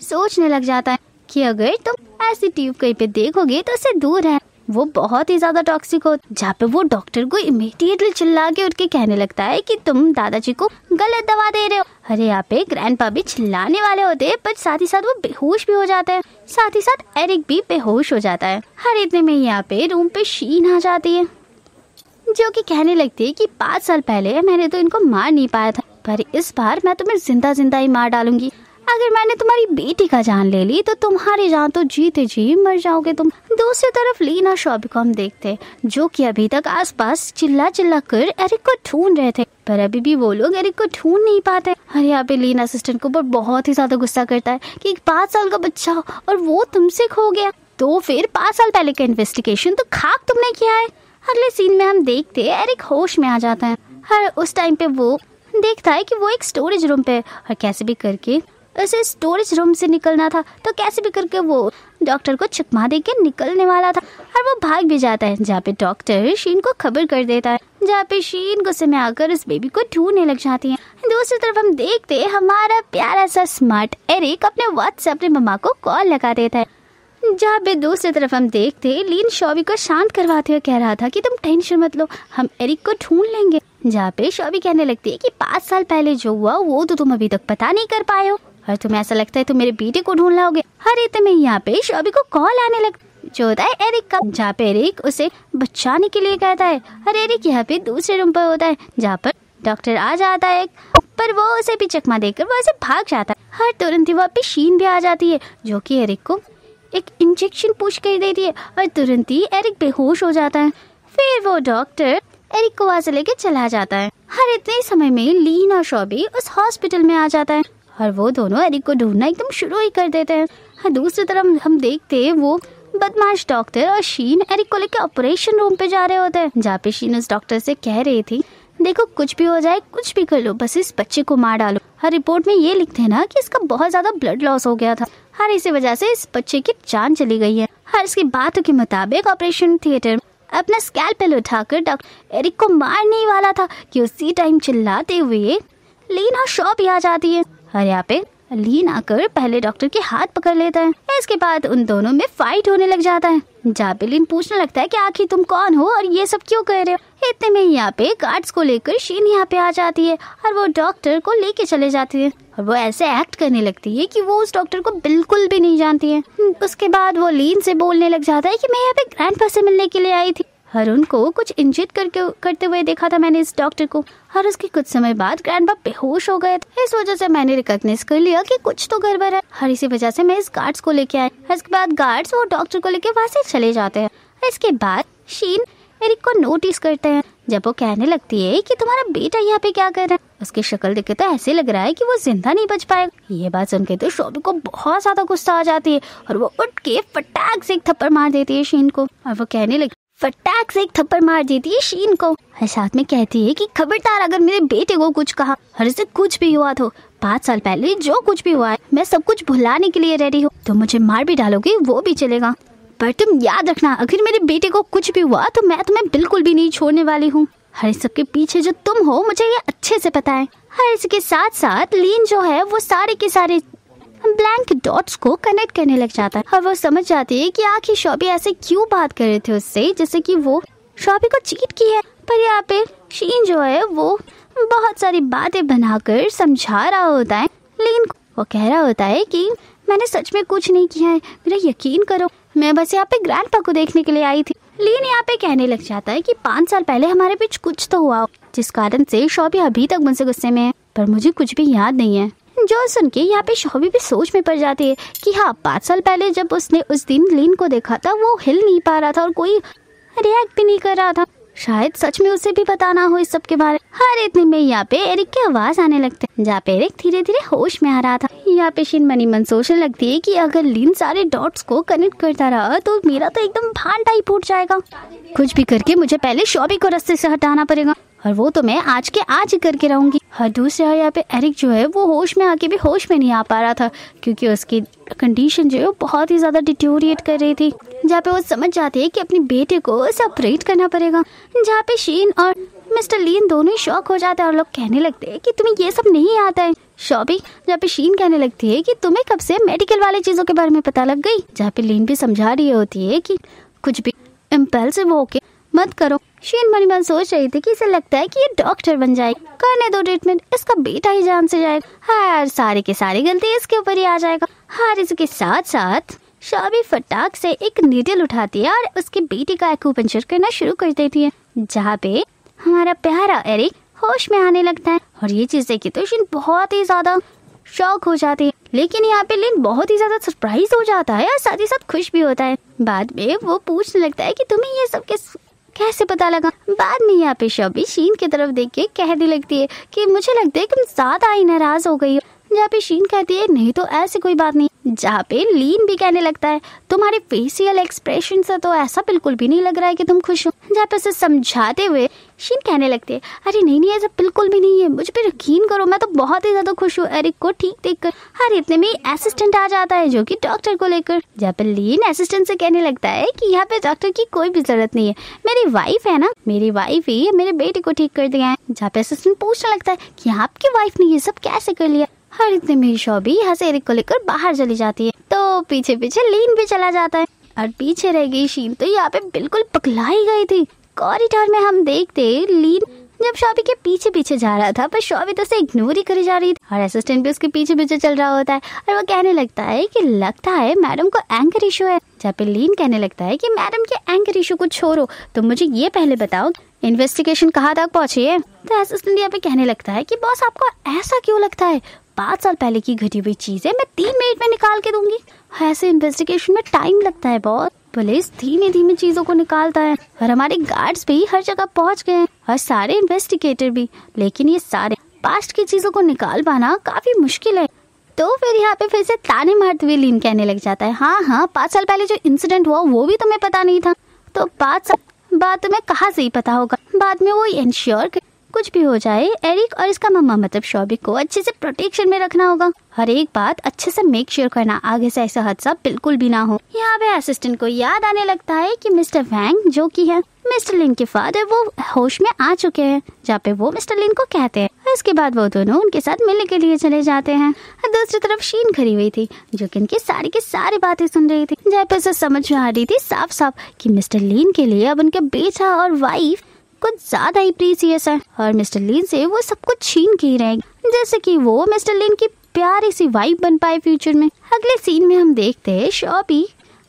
सोचने लग जाता है कि अगर तुम ऐसी ट्यूब कहीं पे देखोगे तो उससे दूर है, वो बहुत ही ज्यादा टॉक्सिक हो। जहाँ पे वो डॉक्टर को इमीडिएटली चिल्ला के उठ के कहने लगता है कि तुम दादाजी को गलत दवा दे रहे हो। अरे यहाँ पे ग्रैंडपा भी चिल्लाने वाले होते हैं पर साथ ही साथ वो बेहोश भी हो जाता है, साथ ही साथ एरिक भी बेहोश हो जाता है। हर इतने में यहाँ पे रूम पे शीन आ जाती है जो कि कहने लगती है कि 5 साल पहले मैंने तो इनको मार नहीं पाया था, पर इस बार मैं तुम्हें जिंदा ही मार डालूंगी। अगर मैंने तुम्हारी बेटी का जान ले ली तो तुम्हारी जान तो जीते जी मर जाओगे तुम। दूसरी तरफ लीन और शॉबी को हम देखते जो कि अभी तक आसपास चिल्ला कर एरिक को ढूंढ रहे थे, पर अभी भी वो लोग एरिक को ढूंढ नहीं पाते। और यहाँ पे लीन असिस्टेंट को बहुत ही ज्यादा गुस्सा करता है कि 5 साल का बच्चा और वो तुमसे खो गया, तो फिर 5 साल पहले का इन्वेस्टिगेशन तो खाक तुमने किया है। अगले सीन में हम देखते एरिक होश में आ जाता है। हर उस टाइम पे वो देखता है कि वो एक स्टोरेज रूम पे और कैसे भी करके उसे स्टोरेज रूम से निकलना था, तो कैसे भी करके वो डॉक्टर को चकमा दे के निकलने वाला था और वो भाग भी जाता है। जहाँ पे डॉक्टर शीन को खबर कर देता है, जहाँ पे शीन गुस्से में आकर उस बेबी को ढूंढने लग जाती है। दूसरी तरफ हम देखते हमारा प्यारा सा स्मार्ट एरिक अपने व्हाट्सएप अपनी मम्मा को कॉल लगा देता है। जहाँ पे दूसरी तरफ हम देखते लीन शॉबी को शांत करवाते हुए कह रहा था कि तुम टेंशन मत लो, हम एरिक को ढूंढ लेंगे। जहाँ पे शॉबी कहने लगती है कि 5 साल पहले जो हुआ वो तो तुम अभी तक पता नहीं कर पाए हो और तुम्हें ऐसा लगता है तुम मेरे बेटे को ढूंढ लाओगे। हर इतने में यहाँ पे शॉबी को कॉल आने लग जो होता है एरिक का, जहाँ पे एरिक उसे बचाने के लिए कहता है और एरिक यहाँ पे दूसरे रूम पर होता है जहाँ पर डॉक्टर आ जाता है, पर वो उसे भी चकमा देकर वो उसे भाग जाता है। हर तुरंत ही वहाँ पे शीन भी आ जाती है जो कि एरिक को एक इंजेक्शन पुश कर देती है और तुरंत ही एरिक बेहोश हो जाता है। फिर वो डॉक्टर एरिक को वहाँ से लेके चला जाता है। हर इतने समय में लीन और शॉबी उस हॉस्पिटल में आ जाता है और वो दोनों एरिक को ढूंढना एकदम शुरू ही कर देते हैं। हाँ, दूसरी तरफ हम देखते हैं वो बदमाश डॉक्टर और शीन एरिक को लेकर ऑपरेशन रूम पे जा रहे होते हैं, जहाँ पे शीन उस डॉक्टर से कह रही थी देखो कुछ भी हो जाए कुछ भी कर लो, बस इस बच्चे को मार डालो। हर रिपोर्ट में ये लिखते हैं ना कि इसका बहुत ज्यादा ब्लड लॉस हो गया था, हर इसी वजह से इस बच्चे की जान चली गई है। हर इसकी बातों के मुताबिक ऑपरेशन थिएटर अपना स्कैल्पेल उठाकर डॉक्टर एरिक को मारने ही वाला था कि उसी टाइम चिल्लाते हुए लीन और शॉबी आ जाती है और यहाँ पे लीन आकर पहले डॉक्टर के हाथ पकड़ लेता है। इसके बाद उन दोनों में फाइट होने लग जाता है, जहाँ पे लीन पूछने लगता है कि आखिर तुम कौन हो और ये सब क्यों कर रहे हो। इतने में यहाँ पे गार्ड्स को लेकर शीन यहाँ पे आ जाती है और वो डॉक्टर को लेके चले जाती है और वो ऐसे एक्ट करने लगती है कि वो उस डॉक्टर को बिल्कुल भी नहीं जानती है। उसके बाद वो लीन से बोलने लग जाता है कि मैं यहाँ पे ग्रैंडपा से मिलने के लिए आई थी और उनको कुछ इंजेक्ट करते हुए देखा था मैंने इस डॉक्टर को, और उसके कुछ समय बाद ग्रैंडपा बेहोश हो गए थे। इस वजह से मैंने रिकॉग्नाइज कर लिया कि कुछ तो गड़बड़ है, और इसी वजह से मैं इस गार्ड्स को लेके आई। इसके बाद गार्ड्स वो डॉक्टर को लेके वहाँ से चले जाते हैं। इसके बाद शीन एरिक को नोटिस करते हैं जब वो कहने लगती है कि तुम्हारा बेटा यहाँ पे क्या कर रहा है। उसकी शक्ल देख के तो ऐसे लग रहा है कि वो जिंदा नहीं बच पाएगा। ये बात सुन के तो शॉबी को बहुत ज्यादा गुस्सा आ जाती है और वो उठ के फटाक से एक थप्पड़ मार देती है शीन को, और वो कहने लगी फटाक से एक थप्पड़ मार देती है शीन को और साथ में कहती है कि खबरदार अगर मेरे बेटे को कुछ कहा और इसे कुछ भी हुआ तो 5 साल पहले जो कुछ भी हुआ है मैं सब कुछ भुलाने के लिए रेडी हूँ। तुम मुझे मार भी डालोगे वो भी चलेगा, पर तुम याद रखना अगर मेरे बेटे को कुछ भी हुआ तो मैं तुम्हें बिल्कुल भी नहीं छोड़ने वाली हूँ। हर सबके पीछे जो तुम हो मुझे ये अच्छे से पता है। हर इसके साथ साथ लीन जो है वो सारे के सारे ब्लैंक डॉट्स को कनेक्ट करने लग जाता है और वो समझ जाती है कि आखिर शॉबी ऐसे क्यों बात कर रहे थे उससे जैसे कि वो शॉबी को चीट की है। पर यहाँ पे शीन जो है वो बहुत सारी बातें बनाकर समझा रहा होता है लीन को। वो कह रहा होता है कि मैंने सच में कुछ नहीं किया है, मेरा यकीन करो, मैं बस यहाँ पे ग्रैंडपा को देखने के लिए आई थी। लीन यहाँ पे कहने लग जाता है कि 5 साल पहले हमारे बीच कुछ तो हुआ जिस कारण से शॉबी अभी तक मुझसे गुस्से में है, पर मुझे कुछ भी याद नहीं है। जो सुन के यहाँ पे शॉबी भी सोच में पड़ जाती है कि हाँ 5 साल पहले जब उसने उस दिन लीन को देखा था वो हिल नहीं पा रहा था और कोई रिएक्ट भी नहीं कर रहा था। शायद सच में उसे भी पता ना हो इस सब के बारे। हर इतने में यहाँ पे एरिक की आवाज आने लगती है, जहाँ पे एरिक धीरे धीरे होश में आ रहा था। यहाँ पे शीन मनी मन सोचने लगती है कि अगर लीन सारे डॉट्स को कनेक्ट करता रहा तो मेरा तो एकदम भांडा ही फूट जाएगा। कुछ भी करके मुझे पहले शॉबी को रास्ते से हटाना पड़ेगा, और वो तो मैं आज के आज ही करके रहूंगी। और दूसरा यहाँ पे एरिक जो है वो होश में आके भी होश में नहीं आ पा रहा था, क्योंकि उसकी कंडीशन जो है वो बहुत ही ज्यादा डिटोरिएट कर रही थी। जहाँ पे वो समझ जाते हैं कि अपने बेटे को सेपरेट करना पड़ेगा। जहाँ पे शीन और मिस्टर लीन दोनों ही शॉक हो जाते हैं और लोग कहने लगते हैं कि तुम्हें ये सब नहीं आता है शॉबी। जहाँ पे शीन कहने लगती है कि तुम्हें कब से मेडिकल वाले चीजों के बारे में पता लग गई। जहाँ पे लीन भी समझा रही होती है कि कुछ भी इम्पल्सिव होके मत करो। शीन मनी मन सोच रही थी कि इसे लगता है कि ये डॉक्टर बन जाएगी, करने दो ट्रीटमेंट, इसका बेटा ही जान से जाएगा। हाँ, सारे के सारी गलती इसके ऊपर ही आ जाएगा। हाँ, इसके साथ साथ शॉबी फटाक से एक नीडल उठाती है और उसके बेटे का एक्यूपंक्चर करना शुरू कर देती है, जहाँ पे हमारा प्यारा एरिक होश में आने लगता है। और ये चीज देखी तो शीन बहुत ही ज्यादा शॉक हो जाती है, लेकिन यहाँ पे लिन बहुत ही ज्यादा सरप्राइज हो जाता है और साथ ही साथ खुश भी होता है। बाद में वो पूछने लगता है कि तुम्हें ये सब कैसे पता लगा। बाद में यहाँ पे शॉबी शीन की तरफ देख के कहने लगती है कि मुझे लगता है कि तुम ज्यादा ही नाराज हो गई हो। जहाँ पे शीन कहती है नहीं तो ऐसी कोई बात नहीं। जहाँ पे लीन भी कहने लगता है तुम्हारे फेशियल एक्सप्रेशन से तो ऐसा बिल्कुल भी नहीं लग रहा है कि तुम खुश हो। जहाँ पे उसे समझाते हुए शीन कहने लगती है अरे नहीं ऐसा बिल्कुल भी नहीं है, मुझ पे यकीन करो, मैं तो बहुत ही ज्यादा खुश हूँ एरिक को ठीक देखकर। हर इतने में असिस्टेंट आ जाता है जो कि डॉक्टर को लेकर। जहाँ पे लीन असिस्टेंट से कहने लगता है कि यहाँ पे डॉक्टर की कोई भी जरूरत नहीं है, मेरी वाइफ है ना, मेरी वाइफ ही मेरे बेटे को ठीक कर दिया है। जहाँ पे असिस्टेंट पूछने लगता है कि आपकी वाइफ ने ये सब कैसे कर लिया। हर इतने में शॉबी यहाँ से एरिक को लेकर बाहर चली जाती है, तो पीछे पीछे लीन भी चला जाता है और पीछे रह गई शीन तो यहाँ पे बिल्कुल पगलाई गई थी। कॉरिडोर में हम देखते लीन जब शॉबी के पीछे पीछे जा रहा था, पर शॉबी तो उसे इग्नोर ही करी जा रही थी और असिस्टेंट भी उसके पीछे पीछे चल रहा होता है और वो कहने लगता है कि लगता है मैडम को एंकर इशू है। जहाँ पे लीन कहने लगता है कि मैडम के एंकर इशू को छोड़ो, तो मुझे ये पहले बताओ इन्वेस्टिगेशन कहाँ तक पहुंची है। तो असिस्टेंट यहाँ पे कहने लगता है कि बॉस आपको ऐसा क्यों लगता है, 5 साल पहले की घटी हुई चीजें मैं 3 मिनट में निकाल के दूंगी। ऐसे इन्वेस्टिगेशन में टाइम लगता है बहुत, पुलिस धीमे धीमे चीजों को निकालता है और हमारे गार्ड्स भी हर जगह पहुंच गए हैं और सारे इन्वेस्टिगेटर भी, लेकिन ये सारे पास्ट की चीजों को निकाल पाना काफी मुश्किल है। तो फिर यहाँ पे फिर से ताने मारते हुए लीन कहने लग जाता है हाँ 5 साल पहले जो इंसिडेंट हुआ वो भी तुम्हें पता नहीं था, तो 5 साल बाद तुम्हें कहाँ से ही पता होगा। बाद में वो इंश्योर कुछ भी हो जाए एरिक और इसका मम्मा मतलब शॉबी को अच्छे से प्रोटेक्शन में रखना होगा। हर एक बात अच्छे से मेक श्योर करना, आगे से ऐसा हादसा बिल्कुल भी ना हो। यहाँ पे असिस्टेंट को याद आने लगता है कि मिस्टर वैंग जो कि है मिस्टर लिन के फादर वो होश में आ चुके हैं। जहाँ पे वो मिस्टर लिन को कहते हैं। इसके बाद वो दोनों उनके साथ मिलने के लिए चले जाते हैं। दूसरी तरफ शीन खड़ी हुई थी जो कि इनकी सारी की सारी बातें सुन रही थी। जहाँ पे उसे समझ में आ रही थी साफ साफ कि मिस्टर लिन के लिए अब उनके बेटा और वाइफ कुछ ज्यादा ही प्रीसियस है और मिस्टर लिन से वो सब कुछ छीन के ही रहेंगे, जैसे कि वो मिस्टर लिन की प्यारी सी वाइफ बन पाए फ्यूचर में। अगले सीन में हम देखते हैं शॉबी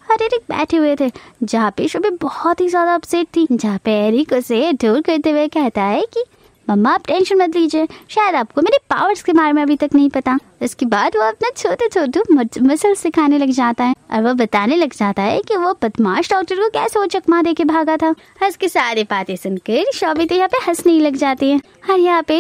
और एरिक बैठे हुए थे, जहाँ पे शॉबी बहुत ही ज्यादा अपसेट थी। जहाँ पे एरिक उसे दूर करते हुए कहता है कि मम्मा आप टेंशन मत लीजिए, शायद आपको मेरे पावर्स के बारे में अभी तक नहीं पता। इसके बाद वो अपना छोटे छोटे मसल सिखाने लग जाता है और वो बताने लग जाता है कि वो बदमाश डॉक्टर को कैसे वो चकमा दे के भागा था। इसकी सारी बातें सुनकर शॉबी तो यहाँ पे हंसने ही लग जाती है और यहाँ पे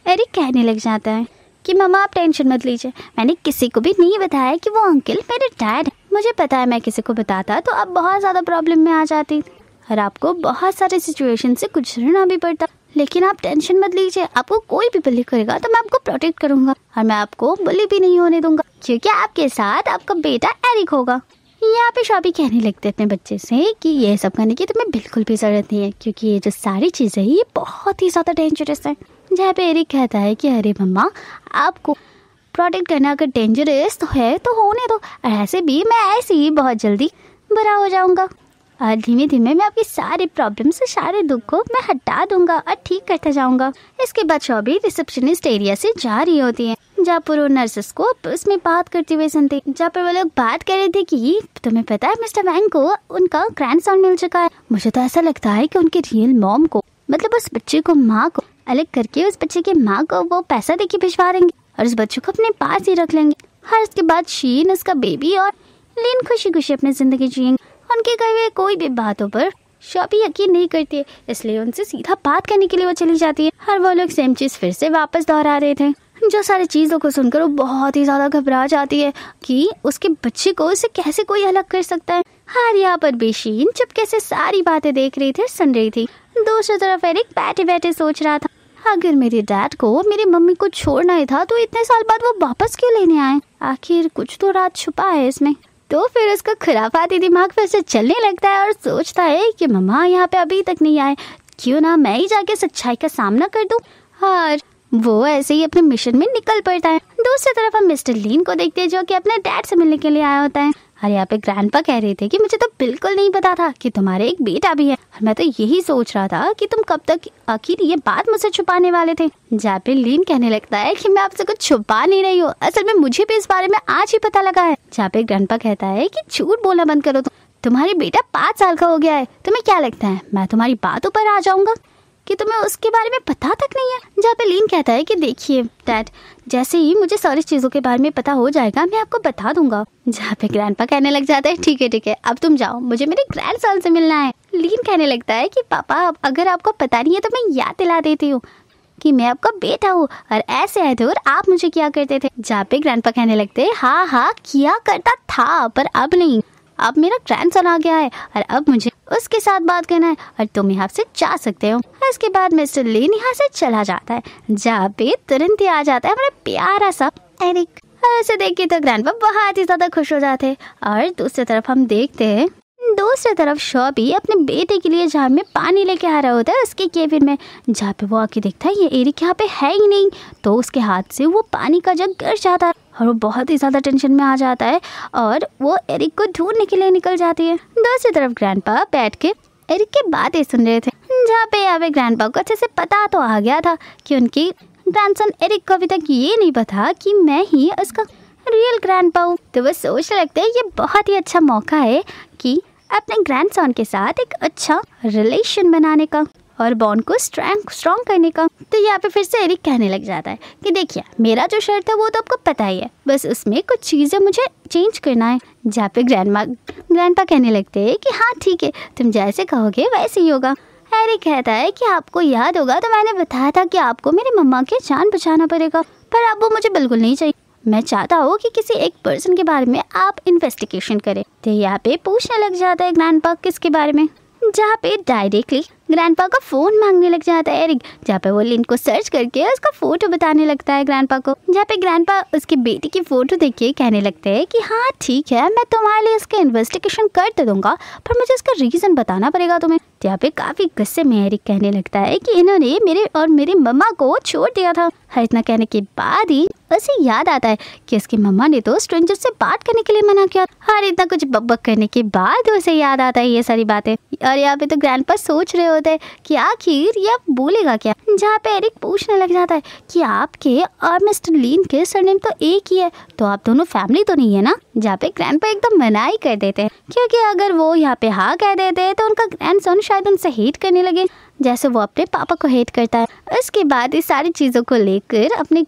एरिक कहने लग जाता है कि मम्मा आप टेंशन मत लीजिए, मैंने किसी को भी नहीं बताया कि वो अंकल मेरे डैड। मुझे पता है मैं किसी को बताता तो आप बहुत ज्यादा प्रॉब्लम में आ जाती और आपको बहुत सारे सिचुएशन से गुजरना भी पड़ता, लेकिन आप टेंशन मत लीजिए, आपको कोई भी बुली करेगा तो मैं आपको प्रोटेक्ट करूंगा और मैं आपको बुली भी नहीं होने दूंगा, क्योंकि आपके साथ आपका बेटा एरिक होगा। यहाँ पे शॉबी कहने लगते अपने बच्चे से कि ये सब करने की तुम्हें बिल्कुल भी जरूरत नहीं है, क्योंकि ये जो सारी चीजें ये बहुत ही ज्यादा डेंजरस है। जहाँ पे एरिक कहता है कि अरे मम्मा आपको प्रोटेक्ट करना अगर डेंजरस तो है तो होने दो, ऐसे भी मैं ऐसे ही बहुत जल्दी बुरा हो जाऊंगा और धीमे धीमे मैं आपकी सारे प्रॉब्लम से सारे दुख को मैं हटा दूंगा और ठीक करता जाऊंगा। इसके बाद शॉबी रिसेप्शनिस्ट एरिया से जा रही होती है, जहाँ पर वो नर्सेस को उसमें बात करते हुए सुनते, जहाँ पर वो लोग बात कर रहे थे कि तुम्हें पता है मिस्टर वैंग को उनका ग्रैंडसन मिल चुका है। मुझे तो ऐसा लगता है कि उनके रियल मॉम को, मतलब उस बच्चे को, माँ को अलग करके उस बच्चे के माँ को वो पैसा देके भिजवा देंगे और उस बच्चे को अपने पास ही रख लेंगे। हर इसके बाद शीन, उसका बेबी और लीन खुशी खुशी अपनी जिंदगी जिएंगे। उनके कहे हुए कोई भी बातों पर शॉबी यकीन नहीं करती है, इसलिए उनसे सीधा बात करने के लिए वो चली जाती है। और वो लोग सेम चीज फिर से वापस दोहरा रहे थे। जो सारी चीज़ों को सुनकर वो बहुत ही ज़्यादा घबरा जाती है कि उसके बच्चे को उसे कैसे कोई अलग कर सकता है। और यहाँ पर बेशीन चुपके से सारी बातें देख रही थी, सुन रही थी। दूसरी तरफ एरिक बैठे बैठे सोच रहा था, अगर मेरे डैड को मेरी मम्मी को छोड़ना ही था तो इतने साल बाद वो वापस क्यों लेने आए? आखिर कुछ तो राज छुपा है इसमें। तो फिर उसका खुराफाती दिमाग फिर से चलने लगता है और सोचता है कि मम्मा यहाँ पे अभी तक नहीं आए, क्यों ना मैं ही जाके सच्चाई का सामना कर दूं। और वो ऐसे ही अपने मिशन में निकल पड़ता है। दूसरी तरफ हम मिस्टर लीन को देखते हैं जो कि अपने डैड से मिलने के लिए आया होता है। और यहाँ पे ग्रैंडपा कह रहे थे कि मुझे तो बिल्कुल नहीं पता था कि तुम्हारे एक बेटा भी है, और मैं तो यही सोच रहा था कि तुम कब तक आखिर ये बात मुझसे छुपाने वाले थे। जहाँ पे लीन कहने लगता है कि मैं आपसे कुछ छुपा नहीं रही हूँ, असल में मुझे भी इस बारे में आज ही पता लगा है। जहाँ पे ग्रैंडपा कहता है कि झूठ बोलना बंद करो, तुम्हारी बेटा 5 साल का हो गया है, तुम्हें क्या लगता है मैं तुम्हारी बातों पर आ जाऊंगा कि तुम्हें उसके बारे में पता तक नहीं है। जहाँ पे लीन कहता है कि देखिए डैड, जैसे ही मुझे सारी चीज़ों के बारे में पता हो जाएगा मैं आपको बता दूंगा। जहाँ पे ग्रैंडपा कहने लग जाता है ठीक है अब तुम जाओ, मुझे मेरे ग्रैंडसन से मिलना है। लीन कहने लगता है कि पापा अगर आपको पता नहीं है तो मैं याद दिला देती हूँ कि मैं आपका बेटा हूँ और ऐसे आए थे और आप मुझे किया करते थे। जहाँ पे ग्रैंडपा कहने लगते हैं हाँ किया करता था पर अब नहीं, अब मेरा ग्रैंडसन आ गया है और अब मुझे उसके साथ बात करना है और तुम यहाँ से जा सकते हो। इसके बाद मिस्टर लीन यहाँ से चला जाता है। जहाँ पे तुरंत ही आ जाता है हमारा प्यारा सा एरिक। और ऐसे देख के तो ग्रैंडपा बहुत ही ज्यादा खुश हो जाते हैं। और दूसरी तरफ हम देखते हैं दूसरी तरफ शॉबी अपने बेटे के लिए जार में पानी लेके आ रहा होता है उसके केबिन में। जहाँ पे वो आके देखता है ये एरिक यहाँ पे है ही नहीं, तो उसके हाथ से वो पानी का जग गिर जाता है और वो बहुत ही ज़्यादा टेंशन में आ जाता है और वो एरिक को ढूंढने के लिए निकल जाती है। दूसरी तरफ ग्रैंडपा बैठ के एरिक की बातें सुन रहे थे। जहाँ पे यहाँ पे ग्रैंडपा को अच्छे से पता तो आ गया था कि उनकी ग्रैंडसन एरिक को अभी तक ये नहीं पता कि मैं ही उसका रियल ग्रैंडपा हूँ। तो वो सोचने लगते हैं ये बहुत ही अच्छा मौका है कि अपने ग्रैंडसन के साथ एक अच्छा रिलेशन बनाने का और बॉन्ड को स्ट्रॉन्ग करने का। तो यहाँ पे फिर से एरिक कहने लग जाता है कि देखिए मेरा जो शर्त है वो तो आपको पता ही है, बस उसमें कुछ चीज़ें मुझे चेंज करना है। जहाँ पे ग्रैंडपा कहने लगते हैं कि हाँ ठीक है, तुम जैसे कहोगे वैसे ही होगा। एरिक कहता है कि आपको याद होगा तो मैंने बताया था कि आपको मेरी मम्मा की जान बचाना पड़ेगा, पर अब वो मुझे बिल्कुल नहीं चाहिए। मैं चाहता हूँ कि किसी एक पर्सन के बारे में आप इन्वेस्टिगेशन करें। तो यहाँ पे पूछने लग जाता है ग्रैंडपा किसके बारे में। जहाँ पे डायरेक्टली ग्रैंडपा का फोन मांगने लग जाता है एरिक। जहाँ पे वो लिंक को सर्च करके उसका फोटो बताने लगता है ग्रैंडपा को। जहाँ पे ग्रैंडपा उसकी बेटी की फोटो देख के कहने लगते हैं कि हाँ ठीक है मैं तुम्हारे लिए इसका इन्वेस्टिगेशन कर तो दूंगा, पर मुझे इसका रीजन बताना पड़ेगा तुम्हें। यहाँ पे काफी गुस्से में एरिक कहने लगता है कि इन्होंने मेरे और मेरी मम्मा को छोड़ दिया था। इतना कहने के बाद ही उसे याद आता है कि उसकी मम्मा ने तो स्ट्रेंजर से बात करने के लिए मना किया। और इतना कुछ बकबक करने के बाद उसे याद आता है ये सारी बातें। और यहाँ पे तो ग्रैंडपा सोच रहे होते हैं कि आखिर ये बोलेगा क्या। जहाँ पे एरिक पूछने लग जाता है कि आपके और मिस्टर लीन के सरनेम तो एक ही है, तो आप दोनों फैमिली तो नहीं है ना। जहाँ पे ग्रैंडपा एकदम मना ही कर देते हैं, क्योंकि अगर वो यहाँ पे हाँ कह देते हैं तो उनका ग्रैंडसन शायद उनसे हेट करने लगे जैसे वो अपने पापा को हेट करता है। उसके बाद इस सारी चीज़ों को लेकर अपने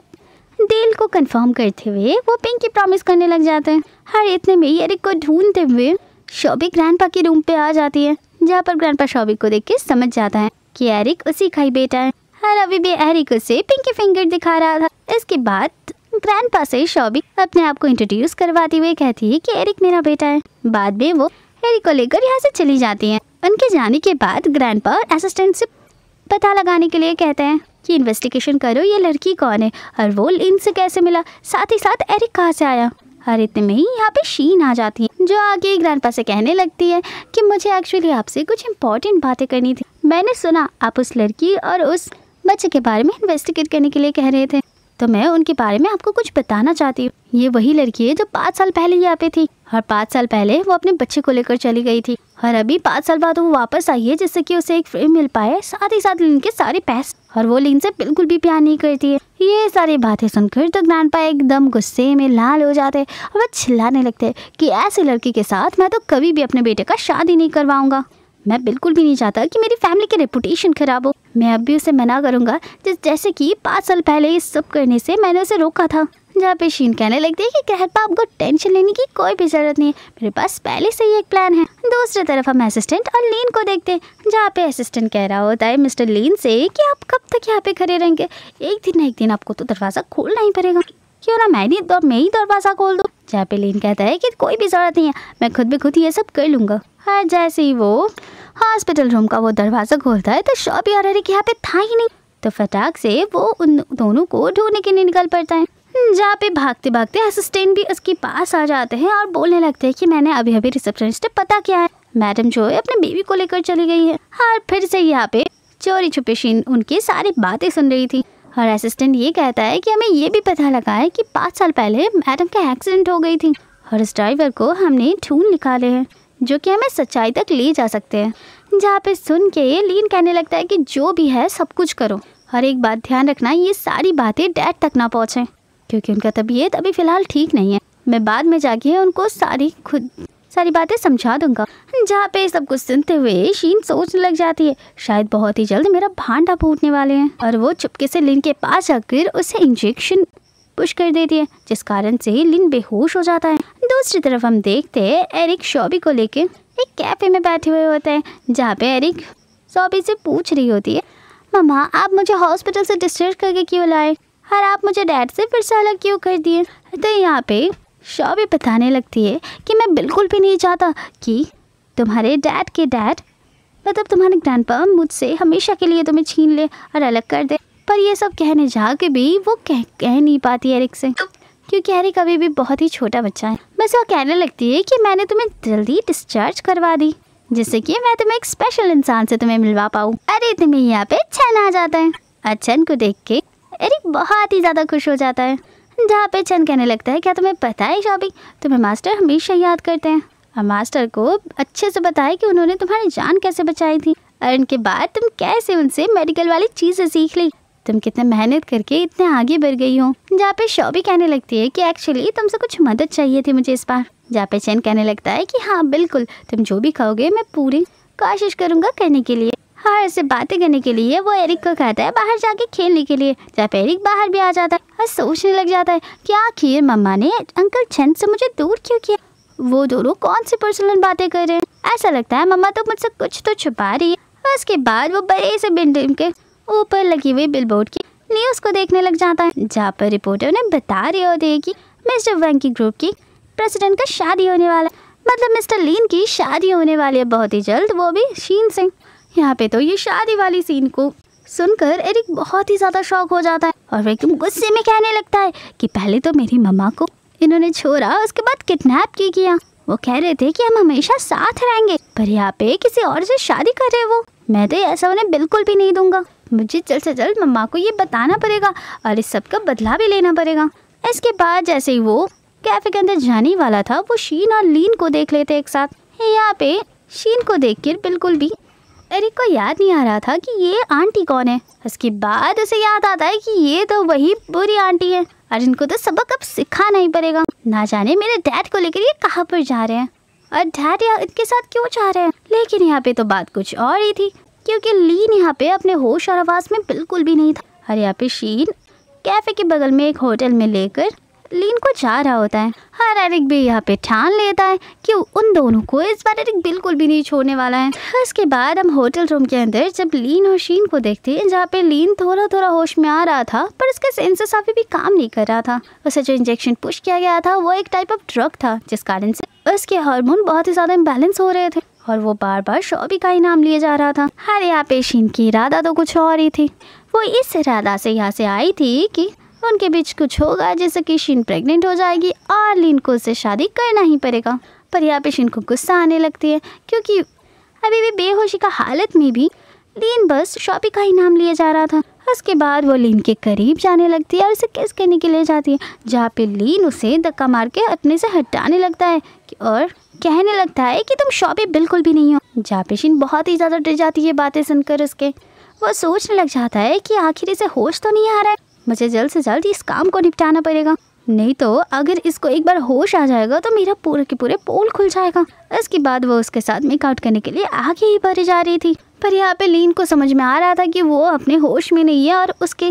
डील को कंफर्म करते हुए वो पिंकी प्रॉमिस करने लग जाते हैं। हर इतने में एरिक को ढूंढते हुए शॉबी ग्रैंडपा के रूम पे आ जाती है। जहाँ पर ग्रैंडपा शॉबी को देख के समझ जाता है कि एरिक उसी का ही बेटा है। और अभी भी एरिक उसे पिंकी फिंगर दिखा रहा था। इसके बाद ग्रैंडपा से शॉबी अपने आप को इंट्रोड्यूस करवाती हुए कहती है कि एरिक मेरा बेटा है। बाद में वो एरिक को लेकर यहाँ से चली जाती है। उनके जाने के बाद ग्रैंडपा असिस्टेंट से पता लगाने के लिए कहते हैं कि इन्वेस्टिगेशन करो ये लड़की कौन है और वो लिन से कैसे मिला, साथ ही साथ एरिक कहाँ से आया। और इतने में ही यहाँ पे शीन आ जाती है जो आगे ग्रैंडपा से कहने लगती है कि मुझे एक्चुअली आपसे कुछ इंपॉर्टेंट बातें करनी थी। मैंने सुना आप उस लड़की और उस बच्चे के बारे में इन्वेस्टिगेट करने के लिए कह रहे थे, तो मैं उनके बारे में आपको कुछ बताना चाहती हूँ। ये वही लड़की है जो 5 साल पहले यहाँ पे थी और 5 साल पहले वो अपने बच्चे को लेकर चली गई थी और अभी 5 साल बाद वो वापस आई है जिससे कि उसे एक फ्रेम मिल पाए, साथ ही साथ लिन के सारे पैसे, और वो लिन से बिल्कुल भी प्यार नहीं करती है। ये सारी बातें सुनकर तो ग्रैंडपा एकदम गुस्से में लाल हो जाते हैं और वो चिल्लाने लगते हैं कि ऐसी लड़की के साथ मैं तो कभी भी अपने बेटे का शादी नहीं करवाऊंगा। मैं बिल्कुल भी नहीं चाहता कि मेरी फैमिली की रेपुटेशन खराब हो। मैं अब भी उसे मना करूंगा जैसे कि 5 साल पहले इस सब करने से मैंने उसे रोका था। जहाँ पे शीन कहने लगती है कि ग्रैंडपा आपको टेंशन लेने की कोई भी जरूरत नहीं है, मेरे पास पहले से ही एक प्लान है। दूसरी तरफ हम असिस्टेंट और लीन को देखते हैं, जहाँ पे असिस्टेंट कह रहा होता है मिस्टर लीन से कि आप कब तक यहाँ पे खड़े रहेंगे, एक दिन आपको तो दरवाज़ा खोलना ही पड़ेगा, क्यों ना मैं ही दरवाज़ा खोल दूँ। जहाँ पे लीन कहता है कि कोई भी ज़रूरत नहीं है, मैं खुद ये सब कर लूँगा। और जैसे ही वो हॉस्पिटल रूम का वो दरवाज़ा खोलता है तो शॉबी और एरिक यहाँ पे था ही नहीं, तो फटाक से वो उन दोनों को ढूंढने के लिए निकल पड़ता है। जहाँ पे भागते भागते असिस्टेंट भी उसके पास आ जाते हैं और बोलने लगते हैं कि मैंने अभी रिसेप्शनिस्ट से पता किया है, मैडम जो है अपने बेबी को लेकर चली गई है। और फिर से यहाँ पे चोरी छुपे शीन उनकी सारी बातें सुन रही थी। और असिस्टेंट ये कहता है कि हमें ये भी पता लगा है कि 5 साल पहले मैडम का एक्सीडेंट हो गई थी और इस ड्राइवर को हमने ढूंढ निकाले हैं जो कि हमें सच्चाई तक ले जा सकते हैं। जहाँ पे सुन के लीन कहने लगता है कि जो भी है सब कुछ करो, और एक बात ध्यान रखना, ये सारी बातें डैड तक ना पहुँचे क्योंकि उनका तबीयत अभी फ़िलहाल ठीक नहीं है। मैं बाद में जाके उनको सारी बातें समझा दूंगा। जहाँ पे सब कुछ सुनते हुए शीन सोचने लग जाती है शायद बहुत ही जल्द मेरा भांडा फूटने वाले हैं, और वो चुपके से लिन के पास जाकर उसे इंजेक्शन पुश कर देती है जिस कारण से लिन बेहोश हो जाता है। दूसरी तरफ हम देखते हैं एरिक शॉबी को लेके एक कैफे में बैठे हुए होते हैं, जहाँ पे एरिक शॉबी से पूछ रही होती है, मम्मा आप मुझे हॉस्पिटल से डिस्चार्ज करके क्यों लाए और आप मुझे डैड से फिर से अलग क्यों कर दिए। तो यहाँ पे शॉबी बताने लगती है कि मैं बिल्कुल भी नहीं चाहता कि तुम्हारे डैड के डैड मतलब तुम्हारे ग्रैंडपा मुझसे हमेशा के लिए तुम्हें छीन ले और अलग कर दे। पर ये सब कहने जा के भी वो कह नहीं पाती एरिक से, क्योंकि एरिक अभी भी बहुत ही छोटा बच्चा है। बस वो कहने लगती है कि मैंने तुम्हें जल्दी डिस्चार्ज करवा दी जिससे कि मैं तुम्हें एक स्पेशल इंसान से तुम्हें मिलवा पाऊँ। अरे तुम्हें यहाँ पे चन आ जाता है। चन को देख के एरिक बहुत ही ज़्यादा खुश हो जाता है, जहाँ पे चन कहने लगता है क्या तुम्हें पता है शॉबी, तुम्हें मास्टर हमेशा याद करते हैं, और मास्टर को अच्छे से बताया कि उन्होंने तुम्हारी जान कैसे बचाई थी और उनके बाद तुम कैसे उनसे मेडिकल वाली चीज़ें सीख ली, तुम कितने मेहनत करके इतने आगे बढ़ गई हो। जहाँ पे शॉबी कहने लगती है कि एक्चुअली तुमसे कुछ मदद चाहिए थी मुझे इस बार। जहाँ पे चैन कहने लगता है कि हाँ बिल्कुल, तुम जो भी कहोगे मैं पूरी कोशिश करूँगा करने के लिए। हाँ, ऐसे बातें करने के लिए वो एरिक को कहता है बाहर जाके खेलने के लिए। जहाँ पे एरिक बाहर भी आ जाता है और सोचने लग जाता है कि आखिर मम्मा ने अंकल चैन से मुझे दूर क्यों किया, वो दोनों कौन सी पर्सनल बातें कर रहे हैं। ऐसा लगता है मम्मा तो मुझसे कुछ तो छुपा रही है। उसके बाद वो बड़े से बिल्डिंग के ऊपर लगी हुई बिलबोर्ड की न्यूज़ को देखने लग जाता है, जहाँ पर रिपोर्टर ने बता रहे होते हैं कि मिस्टर वैंग की ग्रुप की प्रेसिडेंट का शादी होने वाला है, मतलब मिस्टर लीन की शादी होने वाली है बहुत ही जल्द, वो भी शीन से। यहाँ पे तो ये शादी वाली सीन को सुनकर एरिक बहुत ही ज़्यादा शॉक हो जाता है और वो एकदम गुस्से में कहने लगता है कि पहले तो मेरी मम्मा को इन्होंने छोड़ा, उसके बाद किडनैप किया। वो कह रहे थे कि हम हमेशा साथ रहेंगे, पर यहाँ पे किसी और से शादी कर रहे वो। मैं तो ऐसा उन्हें बिल्कुल भी नहीं दूंगा। मुझे जल्द से जल्द मम्मा को ये बताना पड़ेगा और इस सब का बदला भी लेना पड़ेगा। इसके बाद जैसे ही वो कैफे के अंदर जाने वाला था, वो शीन और लीन को देख लेते एक साथ। यहाँ पे शीन को देखकर बिल्कुल भी एरिक को याद नहीं आ रहा था कि ये आंटी कौन है। उसके बाद उसे याद आता है कि ये तो वही बुरी आंटी है और इनको तो सबक अब सिखाना ही पड़ेगा। ना जाने मेरे डैड को लेकर ये कहाँ पर जा रहे हैं और डैड इनके साथ क्यों जा रहे हैं। लेकिन यहाँ पे तो बात कुछ और ही थी, क्योंकि लीन यहाँ पे अपने होश और आवाज़ में बिल्कुल भी नहीं था। और यहाँ पे शीन कैफे के बगल में एक होटल में लेकर लीन को जा रहा होता है। और एरिक भी यहाँ पे ठान लेता है कि उन दोनों को इस बार एरिक बिल्कुल भी नहीं छोड़ने वाला है। उसके बाद हम होटल रूम के अंदर जब लीन और शीन को देखते हैं, जहाँ पे लीन थोड़ा थोड़ा होश में आ रहा था पर उसके सेंसेस अभी भी काम नहीं कर रहा था। उसे जो इंजेक्शन पुश किया गया था वो एक टाइप ऑफ ड्रग था, जिस कारण से उसके हार्मोन बहुत ही ज़्यादा इम्बैलेंस हो रहे थे और वो बार बार शॉबी का ही नाम लिए जा रहा था। हर यहाँ पे शीन की इरादा तो कुछ और ही थी। वो इस इरादा से यहाँ से आई थी कि उनके बीच कुछ होगा जिससे कि शीन प्रेग्नेंट हो जाएगी और लीन को उससे शादी करना ही पड़ेगा। पर यहाँ पे शीन को गुस्सा आने लगती है, क्योंकि अभी भी बेहोशी का हालत में भी लीन बस शॉबी का ही नाम लिया जा रहा था। उसके बाद वो लीन के करीब जाने लगती है और उसे किस करने के लिए जाती है, जहाँ पे लीन उसे धक्का मार के अपने से हटाने लगता है और कहने लगता है कि तुम शॉबी बिल्कुल भी नहीं हो। जहाँ पे शीन बहुत ही ज़्यादा डर जाती है बातें सुनकर उसके। वो सोचने लग जाता है कि आखिर इसे होश तो नहीं आ रहा है, मुझे जल्द से जल्द इस काम को निपटाना पड़ेगा, नहीं तो अगर इसको एक बार होश आ जाएगा तो मेरा पूरे के पूरे पोल खुल जाएगा। इसके बाद वो उसके साथ मेकआउट करने के लिए आगे ही बढ़ी जा रही थी, पर यहाँ पे लीन को समझ में आ रहा था कि वो अपने होश में नहीं है और उसके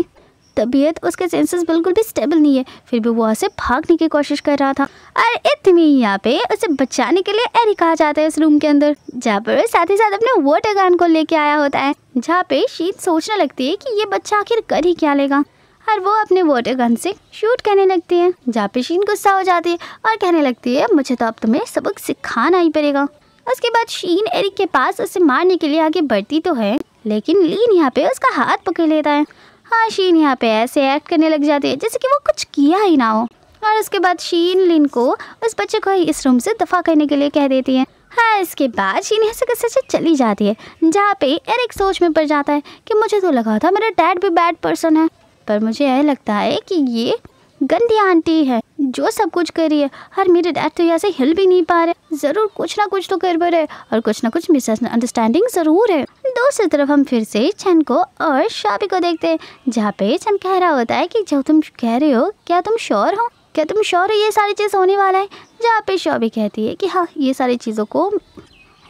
तबीयत, उसके सेंसेस बिल्कुल भी स्टेबल नहीं है। फिर भी वो वहाँ से भागने की कोशिश कर रहा था और इतने ही यहाँ पे उसे बचाने के लिए एरिक आ जाता है इस रूम के अंदर, जहाँ पर साथ ही साथ अपने वाटर गन को लेके आया होता है। जहाँ पे शीन सोचने लगती है कि ये बच्चा आखिर कर ही क्या लेगा, और वो अपने वाटर गन से शूट करने लगती है। जहाँ पे शीन गुस्सा हो जाती है और कहने लगती है मुझे तो अब तुम्हें सबक सिखाना ही पड़ेगा। उसके बाद शीन एरिक के पास उसे मारने के लिए आगे बढ़ती तो है, लेकिन लीन यहाँ पे उसका हाथ पकड़ लेता है। हाँ, शीन यहाँ पे ऐसे एक्ट करने लग जाती है जैसे कि वो कुछ किया ही ना हो, और उसके बाद शीन लीन को उस बच्चे को इस रूम से दफा करने के लिए कह देती है। हाँ, इसके बाद शीन ऐसे कैसे से चली जाती है, जहाँ पे एरिक सोच में पड़ जाता है कि मुझे तो लगा था मेरा डैड भी बैड पर्सन है, पर मुझे यह लगता है कि ये गंदी आंटी है जो सब कुछ कर रही है, और मेरे डैड तो यहाँ से हिल भी नहीं पा रहे। जरूर कुछ ना कुछ तो गड़बड़ है और कुछ ना कुछ मिसअंडरस्टैंडिंग जरूर है। दूसरी तरफ हम फिर से चैन को और शाबी को देखते हैं, जहाँ पे चैन कह रहा होता है कि जो तुम कह रहे हो क्या तुम श्योर हो, क्या तुम श्योर हो ये सारी चीज़ होने वाला है। जहाँ पे शाबी कहती है कि हाँ, ये सारी चीज़ों को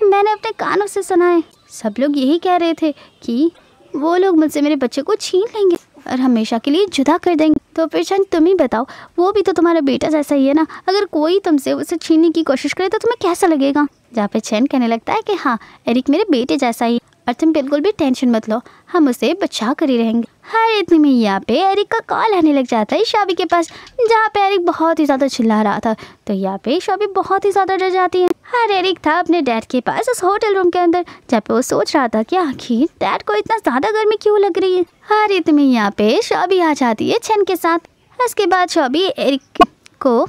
मैंने अपने कानों से सुना है। सब लोग यही कह रहे थे कि वो लोग मुझसे मेरे बच्चे को छीन लेंगे और हमेशा के लिए जुदा कर देंगे। तो फिर चंद तुम ही बताओ, वो भी तो तुम्हारा बेटा जैसा ही है ना, अगर कोई तुमसे उसे छीनने की कोशिश करे तो तुम्हें कैसा लगेगा। जहाँ पे चैन कहने लगता है कि हाँ, एरिक मेरे बेटे जैसा ही, और तुम बिल्कुल भी टेंशन मत लो, हम उसे बचा कर ही रहेंगे। हर इतने में यहाँ पे एरिक का कॉल आने लग जाता है शाबी के पास, जहाँ पे एरिक बहुत ही ज़्यादा चिल्ला रहा था। तो यहाँ पे शाबी बहुत ही ज़्यादा डर जाती है। हर एरिक था अपने डैड के पास उस होटल रूम के अंदर, जहाँ पे वो सोच रहा था कि आखिर डैड को इतना ज़्यादा गर्मी क्यों लग रही है। हर इतने में यहाँ पे शाबी आ जाती है चैन के साथ। उसके बाद शाबी एरिक को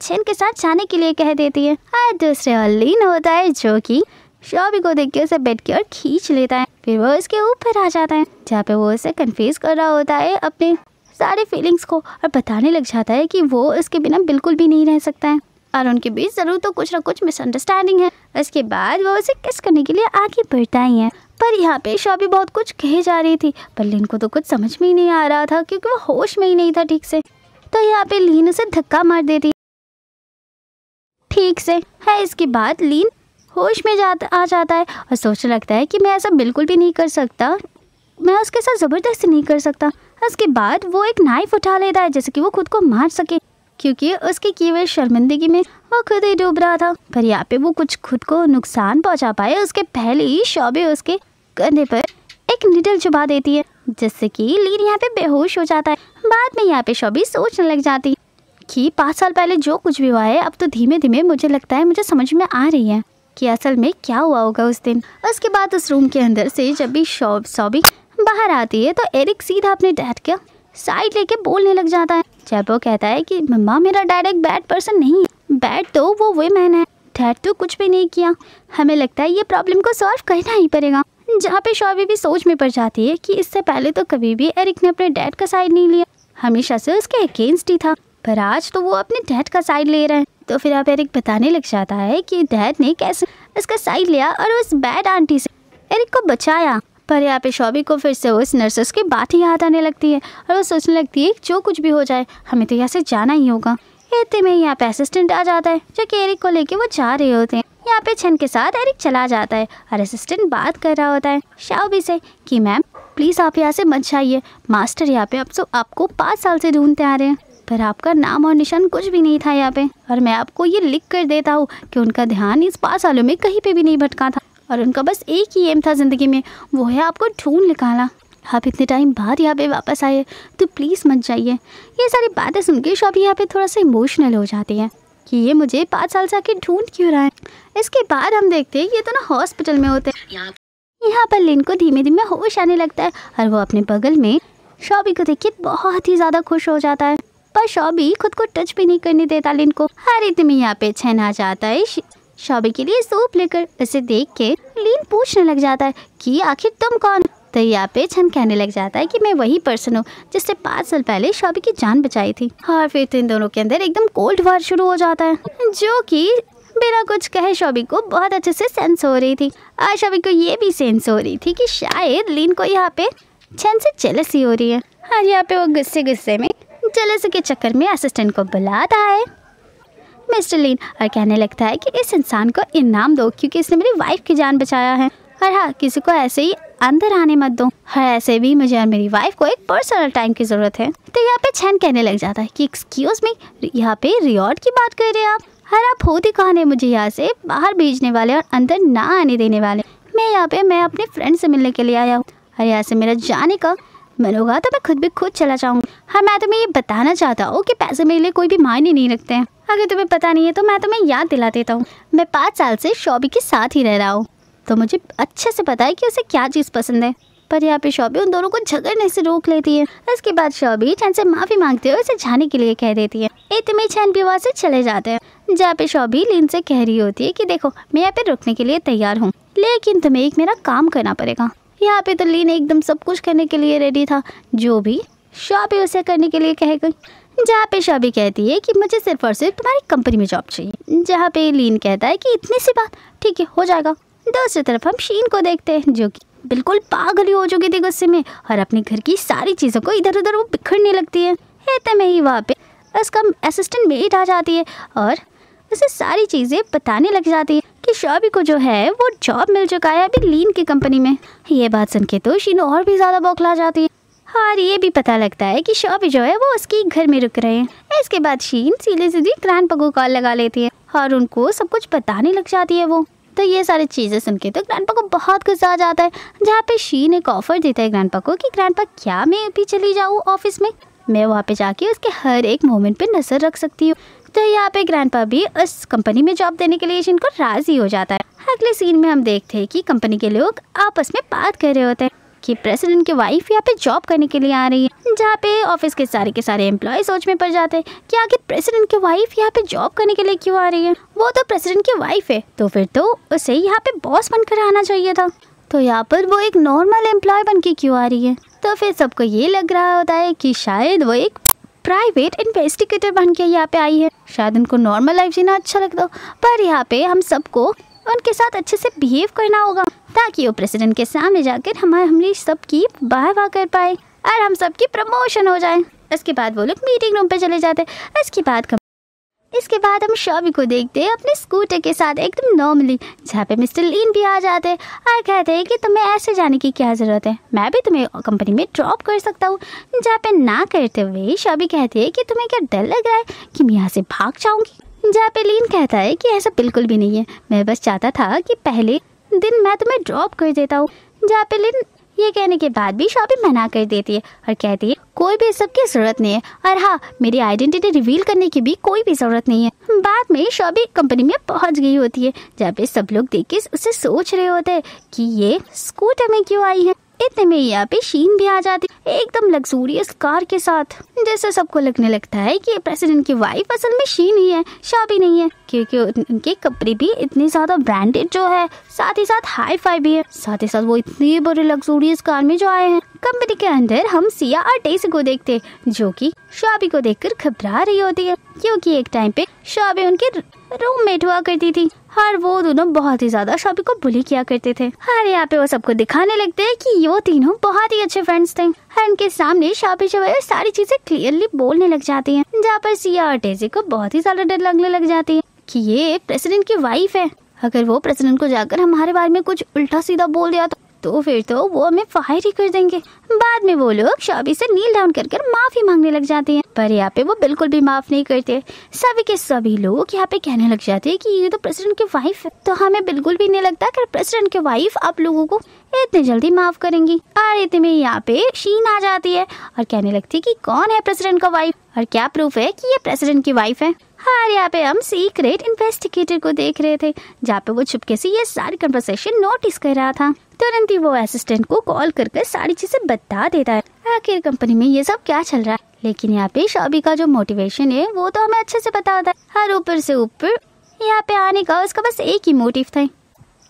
चैन के साथ जाने के लिए कह देती है। और दूसरे ओर लीन होता है, जो कि शाबी को देख के उसे बेड की ओर खींच लेता है। फिर वो उसके ऊपर आ जाता है, जहाँ पे वो उसे कन्फ्यूज कर रहा होता है अपने सारे फीलिंग्स को, और बताने लग जाता है कि वो उसके बिना बिल्कुल भी नहीं रह सकता है और उनके बीच जरूर तो कुछ ना कुछ मिसअंडरस्टैंडिंग है। उसके बाद वो उसे किस करने के लिए आगे बढ़ता ही है, पर यहाँ पे शाबी बहुत कुछ कहे जा रही थी, पर लीन को तो कुछ समझ में ही नहीं आ रहा था क्योंकि वो होश में ही नहीं था ठीक से। तो यहाँ पे लीन उसे धक्का मार देती ठीक से है। इसके बाद लीन होश में आ जाता है और सोचने लगता है कि मैं ऐसा बिल्कुल भी नहीं कर सकता, मैं उसके साथ ज़बरदस्ती नहीं कर सकता। उसके बाद वो एक नाइफ उठा लेता है जैसे कि वो खुद को मार सके, क्योंकि उसके किए हुए शर्मिंदगी में वो खुद ही डूब रहा था। पर यहाँ पे वो कुछ खुद को नुकसान पहुँचा पाए उसके पहले ही शाबी उसके कंधे पर एक निडल चुभा देती है, जिससे कि लीन यहाँ पे बेहोश हो जाता है। बाद में यहाँ पे शाबी सोचने लग जाती कि 5 साल पहले जो कुछ भी हुआ है, अब तो धीमे धीमे मुझे लगता है मुझे समझ में आ रही है कि असल में क्या हुआ होगा उस दिन। उसके बाद उस रूम के अंदर से जब भी शाबी बाहर आती है तो एरिक सीधा अपने डैड का साइड लेके बोलने लग जाता है, जब वो कहता है कि मम्मा, मेरा डैड एक बैड पर्सन नहीं है, बैड तो वो मैन है, डैड तो कुछ भी नहीं किया, हमें लगता है ये प्रॉब्लम को सॉल्व करना ही पड़ेगा। जहाँ पे शाबी भी सोच में पड़ जाती है कि इससे पहले तो कभी भी एरिक ने अपने डैड का साइड नहीं लिया, हमेशा से उसके अगेंस्ट ही था, पर आज तो वो अपने डैड का साइड ले रहा है। तो फिर अब एरिक बताने लग जाता है कि डैड ने कैसे उसका साइड लिया और उस बैड आंटी से एरिक को बचाया। पर यहाँ पे शाबी को फिर से उस नर्सेस की बात ही याद आने लगती है और वो सोचने लगती है जो कुछ भी हो जाए हमें तो यहाँ से जाना ही होगा। इतने में यहाँ पे असिस्टेंट आ जाता है, जो कि एरिक को लेके वो जा रहे होते हैं। यहाँ पे छन के साथ एरिक चला जाता है और असिस्टेंट बात कर रहा होता है शाबी से कि मैम प्लीज़ आप यहाँ से मत जाइए, मास्टर यहाँ पे आपको 5 साल से ढूंढते आ रहे हैं, पर आपका नाम और निशान कुछ भी नहीं था यहाँ पे, और मैं आपको ये लिख कर देता हूँ कि उनका ध्यान इस 5 सालों में कहीं पे भी नहीं भटका था और उनका बस एक ही एम था ज़िंदगी में, वो है आपको ढूंढ निकाला। आप इतने टाइम बाद यहाँ पे वापस आए तो प्लीज़ मत जाइए। ये सारी बातें सुन के शाबी यहाँ पे थोड़ा सा इमोशनल हो जाती है कि ये मुझे 5 साल से आके ढूंढ क्यों रहा है। इसके बाद हम देखते हैं ये तो ना हॉस्पिटल में होते हैं। यहाँ पर लिन को धीमे धीमे होश आने लगता है और वो अपने बगल में शाबी को देख के बहुत ही ज़्यादा खुश हो जाता है, पर शाबी खुद को टच भी नहीं करने देता लिन को। हर इतने में यहाँ पे छन आ जाता है शाबी के लिए सूप लेकर। इसे देख के लिन पूछने लग जाता है कि आखिर तुम कौन। तो यहाँ पे छन कहने लग जाता है कि मैं वही पर्सन हूँ जिससे 5 साल पहले शाबी की जान बचाई थी। और फिर तो इन दोनों के अंदर एकदम कोल्ड वार शुरू हो जाता है, जो कि बिना कुछ कहे शाबी को बहुत अच्छे से सेंस हो रही थी। और शाबी को ये भी सेंस हो रही थी कि शायद लिन को यहाँ पे छन से जेलसी हो रही है। और यहाँ पे वो गुस्से में जेलसी के चक्कर में असिस्टेंट को बुलाता है मिस्टर लिन और कहने लगता है कि इस इंसान को इनाम दो क्योंकि इसने मेरी वाइफ की जान बचाया है। और हाँ, किसी को ऐसे ही अंदर आने मत दो। हाँ, ऐसे भी मुझे और मेरी वाइफ को एक पर्सनल टाइम की जरूरत है। तो यहाँ पे चैन कहने लग जाता है कि एक्सक्यूज मी, यहाँ पे रियॉर्ड की बात कर रहे हैं आप? हर आप होती कौन है मुझे यहाँ से बाहर भेजने वाले और अंदर ना आने देने वाले? मैं अपने फ्रेंड से मिलने के लिए आया हूँ और यहाँ से मेरा जाने का मन होगा तो मैं खुद चला जाऊँगी। हाँ, मैं तुम्हें ये बताना चाहता हूँ कि पैसे मेरे लिए कोई भी मायने नहीं रखते हैं। अगर तुम्हें पता नहीं है तो मैं तुम्हें याद दिला देता हूँ। मैं 5 साल से शॉबी के साथ ही रह रहा हूँ, तो मुझे अच्छे से पता है कि उसे क्या चीज़ पसंद है। पर यहाँ पे शॉबी उन दोनों को झगड़ने से रोक लेती है। इसके बाद शॉबी चैन से माफ़ी मांगते हुए उसे जाने के लिए कह देती है। इतने चैन भी वहाँ से चले जाते हैं, जहाँ पे शॉबी लीन से कह रही होती है कि देखो मैं यहाँ पे रुकने के लिए तैयार हूँ, लेकिन तुम्हें एक मेरा काम करना पड़ेगा। यहाँ पे तो लीन एकदम सब कुछ करने के लिए रेडी था, जो भी शॉबी उसे करने के लिए कह गई। जहाँ पे शॉबी कहती है कि मुझे सिर्फ और सिर्फ तुम्हारी कंपनी में जॉब चाहिए, जहाँ पे लीन कहता है कि इतनी सी बात, ठीक है हो जाएगा। दूसरी तरफ हम शीन को देखते हैं, जो कि बिल्कुल पागल ही हो चुकी थी गुस्से में और अपने घर की सारी चीज़ों को इधर उधर वो बिखरने लगती है। इतने में ही वहाँ पे उसका असिस्टेंट मेड आ जाती है और उसे सारी चीज़ें बताने लग जाती है कि शॉबी को जो है वो जॉब मिल चुका है अभी लीन की कंपनी में। ये बात सुन के तो शीन और भी ज़्यादा बौखला जाती है और ये भी पता लगता है कि शॉबी जो है वो उसके घर में रुक रहे हैं। इसके बाद शीन सीधी ग्रैंडपा को कॉल लगा लेती है और उनको सब कुछ बताने लग जाती है वो। तो ये सारी चीज़ें सुन के तो ग्रैंडपा को बहुत गुस्सा आ जाता है, जहाँ पे शीन एक ऑफर देता है ग्रैंडपा को कि ग्रैंडपा क्या मैं भी चली जाऊँ ऑफिस में, मैं वहाँ पे जाके उसके हर एक मोमेंट पे नजर रख सकती हूँ। तो यहाँ पे ग्रैंडपा भी उस कंपनी में जॉब देने के लिए शीन को राजी हो जाता है। अगले सीन में हम देखते हैं कि कंपनी के लोग आपस में बात कर रहे होते हैं कि प्रेसिडेंट की वाइफ यहाँ पे जॉब करने के लिए आ रही है, जहाँ पे ऑफिस के सारे एम्प्लॉय सोच में पड़ जाते हैं कि आखिर प्रेसिडेंट की वाइफ यहाँ पे जॉब करने के लिए क्यों आ रही है। वो तो प्रेसिडेंट की वाइफ है, तो फिर तो उसे यहाँ पे बॉस बनकर आना चाहिए था, तो यहाँ पर वो एक नॉर्मल एम्प्लॉय बन के क्यों आ रही है। तो फिर सबको ये लग रहा होता है कि शायद वो एक प्राइवेट इन्वेस्टिगेटर बन के यहाँ पे आई है, शायद उनको नॉर्मल लाइफ जीना अच्छा लगता हो। पर यहाँ पे हम सबको उनके साथ अच्छे से बिहेव करना होगा ताकि वो प्रेसिडेंट के सामने जाकर हमारी सबकी वाह कर पाए और हम सबकी प्रमोशन हो जाए। इसके बाद वो लोग मीटिंग रूम पे चले जाते हैं। इसके बाद हम शॉबी को देखते हैं अपने स्कूटर के साथ एकदम नॉर्मली, जहाँ पे मिस्टर लीन भी आ जाते हैं और कहते हैं कि तुम्हें ऐसे जाने की क्या ज़रूरत है, मैं भी तुम्हें कंपनी में ड्रॉप कर सकता हूँ। जहाँ पे ना करते हुए शॉबी कहती है कि तुम्हें क्या डर लग रहा है कि मैं यहाँ से भाग जाऊँगी। जहाँ पे लीन कहता है कि ऐसा बिल्कुल भी नहीं है, मैं बस चाहता था कि पहले दिन मैं तुम्हें ड्रॉप कर देता हूँ। जहाँ पे लीन ये कहने के बाद भी शॉबी मना कर देती है और कहती है कोई भी सब की जरूरत नहीं है, और हाँ मेरी आइडेंटिटी रिवील करने की भी कोई भी जरूरत नहीं है। बाद में शॉबी कंपनी में पहुंच गई होती है, जहाँ पे सब लोग देख के उसे सोच रहे होते हैं कि ये स्कूटर में क्यों आई है। इतने में यहाँ पे शीन भी आ जाती है एकदम लग्जूरियस कार के साथ, जैसे सबको लगने लगता है कि प्रेसिडेंट की वाइफ असल में शीन ही है, शॉबी नहीं है, क्योंकि उनके कपड़े भी इतने ज्यादा ब्रांडेड जो है, साथ ही साथ हाई फाई भी है, साथ ही साथ वो इतनी बड़ी लग्जूरियस कार में जो आए हैं। कंपनी के अंदर हम सिया और डेसी को देखते हैं, जो कि शॉबी को देखकर घबरा रही होती है, क्योंकि एक टाइम पे शॉबी उनके रूममेट हुआ करती थी और वो दोनों बहुत ही ज्यादा शॉबी को बुली किया करते थे। और यहाँ पे वो सबको दिखाने लगते हैं कि ये तीनों बहुत ही अच्छे फ्रेंड्स थे। और उनके सामने शॉबी जो है सारी चीजें क्लियरली बोलने लग जाती हैं, जहाँ पर सिया और डेजी को बहुत ही ज्यादा डर लगने लग जाती है कि ये प्रेसिडेंट की वाइफ है, अगर वो प्रेसिडेंट को जाकर हमारे बारे में कुछ उल्टा सीधा बोल दिया तो फिर तो वो हमें फायर ही कर देंगे। बाद में वो लोग शॉबी से नील डाउन कर माफी मांगने लग जाते हैं, पर यहाँ पे वो बिल्कुल भी माफ नहीं करते। सभी के सभी लोग यहाँ पे कहने लग जाते हैं कि ये तो प्रेसिडेंट की वाइफ है, तो हमें बिल्कुल भी नहीं लगता कि प्रेसिडेंट की वाइफ आप लोगों को इतनी जल्दी माफ करेंगी। और इतने में यहाँ पे शीन आ जाती है और कहने लगती है कि कौन है प्रेसिडेंट का वाइफ और क्या प्रूफ है कि ये प्रेसिडेंट की वाइफ है। और यहाँ पे हम सीक्रेट इन्वेस्टिगेटर को देख रहे थे, जहाँ पे वो चुपके से ये सारी कन्वर्सेशन नोटिस कर रहा था। तुरंत ही वो असिस्टेंट को कॉल कर सारी चीजें बता देता है आखिर कंपनी में ये सब क्या चल रहा है। लेकिन यहाँ पे शॉबी का जो मोटिवेशन है वो तो हमें अच्छे से पता होता है। हर ऊपर से ऊपर यहाँ पे आने का उसका बस एक ही मोटिव था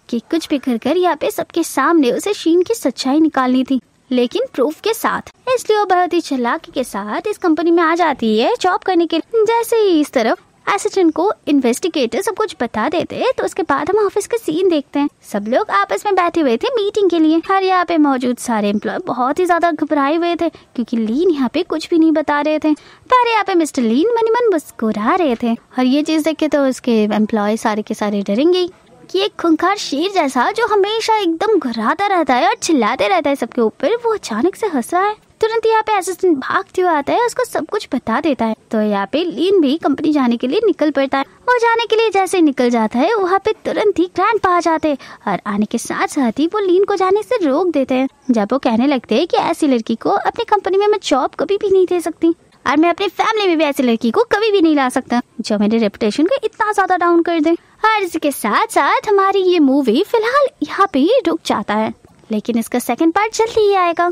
कि कुछ भी कर यहाँ पे सबके सामने उसे शीन की सच्चाई निकालनी थी, लेकिन प्रूफ के साथ। इसलिए वो बहुत ही चालाकी के साथ इस कंपनी में आ जाती है जॉब करने के लिए। जैसे ही इस तरफ असिस्टेंट को इन्वेस्टिगेटर सब कुछ बता देते हैं, तो उसके बाद हम ऑफिस के सीन देखते हैं। सब लोग आपस में बैठे हुए थे मीटिंग के लिए। हर यहाँ पे मौजूद सारे एम्प्लॉय बहुत ही ज्यादा घबराए हुए थे, क्योंकि लीन यहाँ पे कुछ भी नहीं बता रहे थे। पर यहाँ पे मिस्टर लीन मन ही मन मुस्कुरा रहे थे, और ये चीज देख के तो उसके एम्प्लॉय सारे के सारे डरेंगे, कि एक खूंखार शेर जैसा जो हमेशा एकदम घुराता रहता है और चिल्लाते रहता है सबके ऊपर, वो अचानक से हंस रहा है। तुरंत यहाँ पे असिस्टेंट भागते हुए आता है, उसको सब कुछ बता देता है। तो यहाँ पे लीन भी कंपनी जाने के लिए निकल पड़ता है। वो जाने के लिए जैसे निकल जाता है, वहाँ पे तुरंत ही ग्रैंडपा आ जाते हैं और आने के साथ साथ ही वो लीन को जाने से रोक देते हैं। जब वो कहने लगते हैं कि ऐसी लड़की को अपनी कंपनी में मैं जॉब कभी भी नहीं दे सकती और मैं अपनी फैमिली में भी ऐसी लड़की को कभी भी नहीं ला सकता जो मेरे रेपुटेशन को इतना ज्यादा डाउन कर दे। और इसके साथ साथ हमारी ये मूवी फिलहाल यहाँ पे ही रुक जाता है, लेकिन इसका सेकंड पार्ट जल्दी ही आएगा।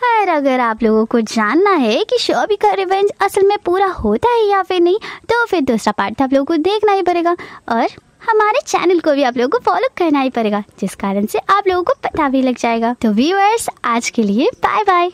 और अगर आप लोगों को जानना है कि शॉबी का रिवेंज असल में पूरा होता है या फिर नहीं, तो फिर दूसरा पार्ट आप लोगों को देखना ही पड़ेगा और हमारे चैनल को भी आप लोगों को फॉलो करना ही पड़ेगा, जिस कारण से आप लोगों को पता भी लग जाएगा। तो व्यूअर्स, आज के लिए बाय बाय।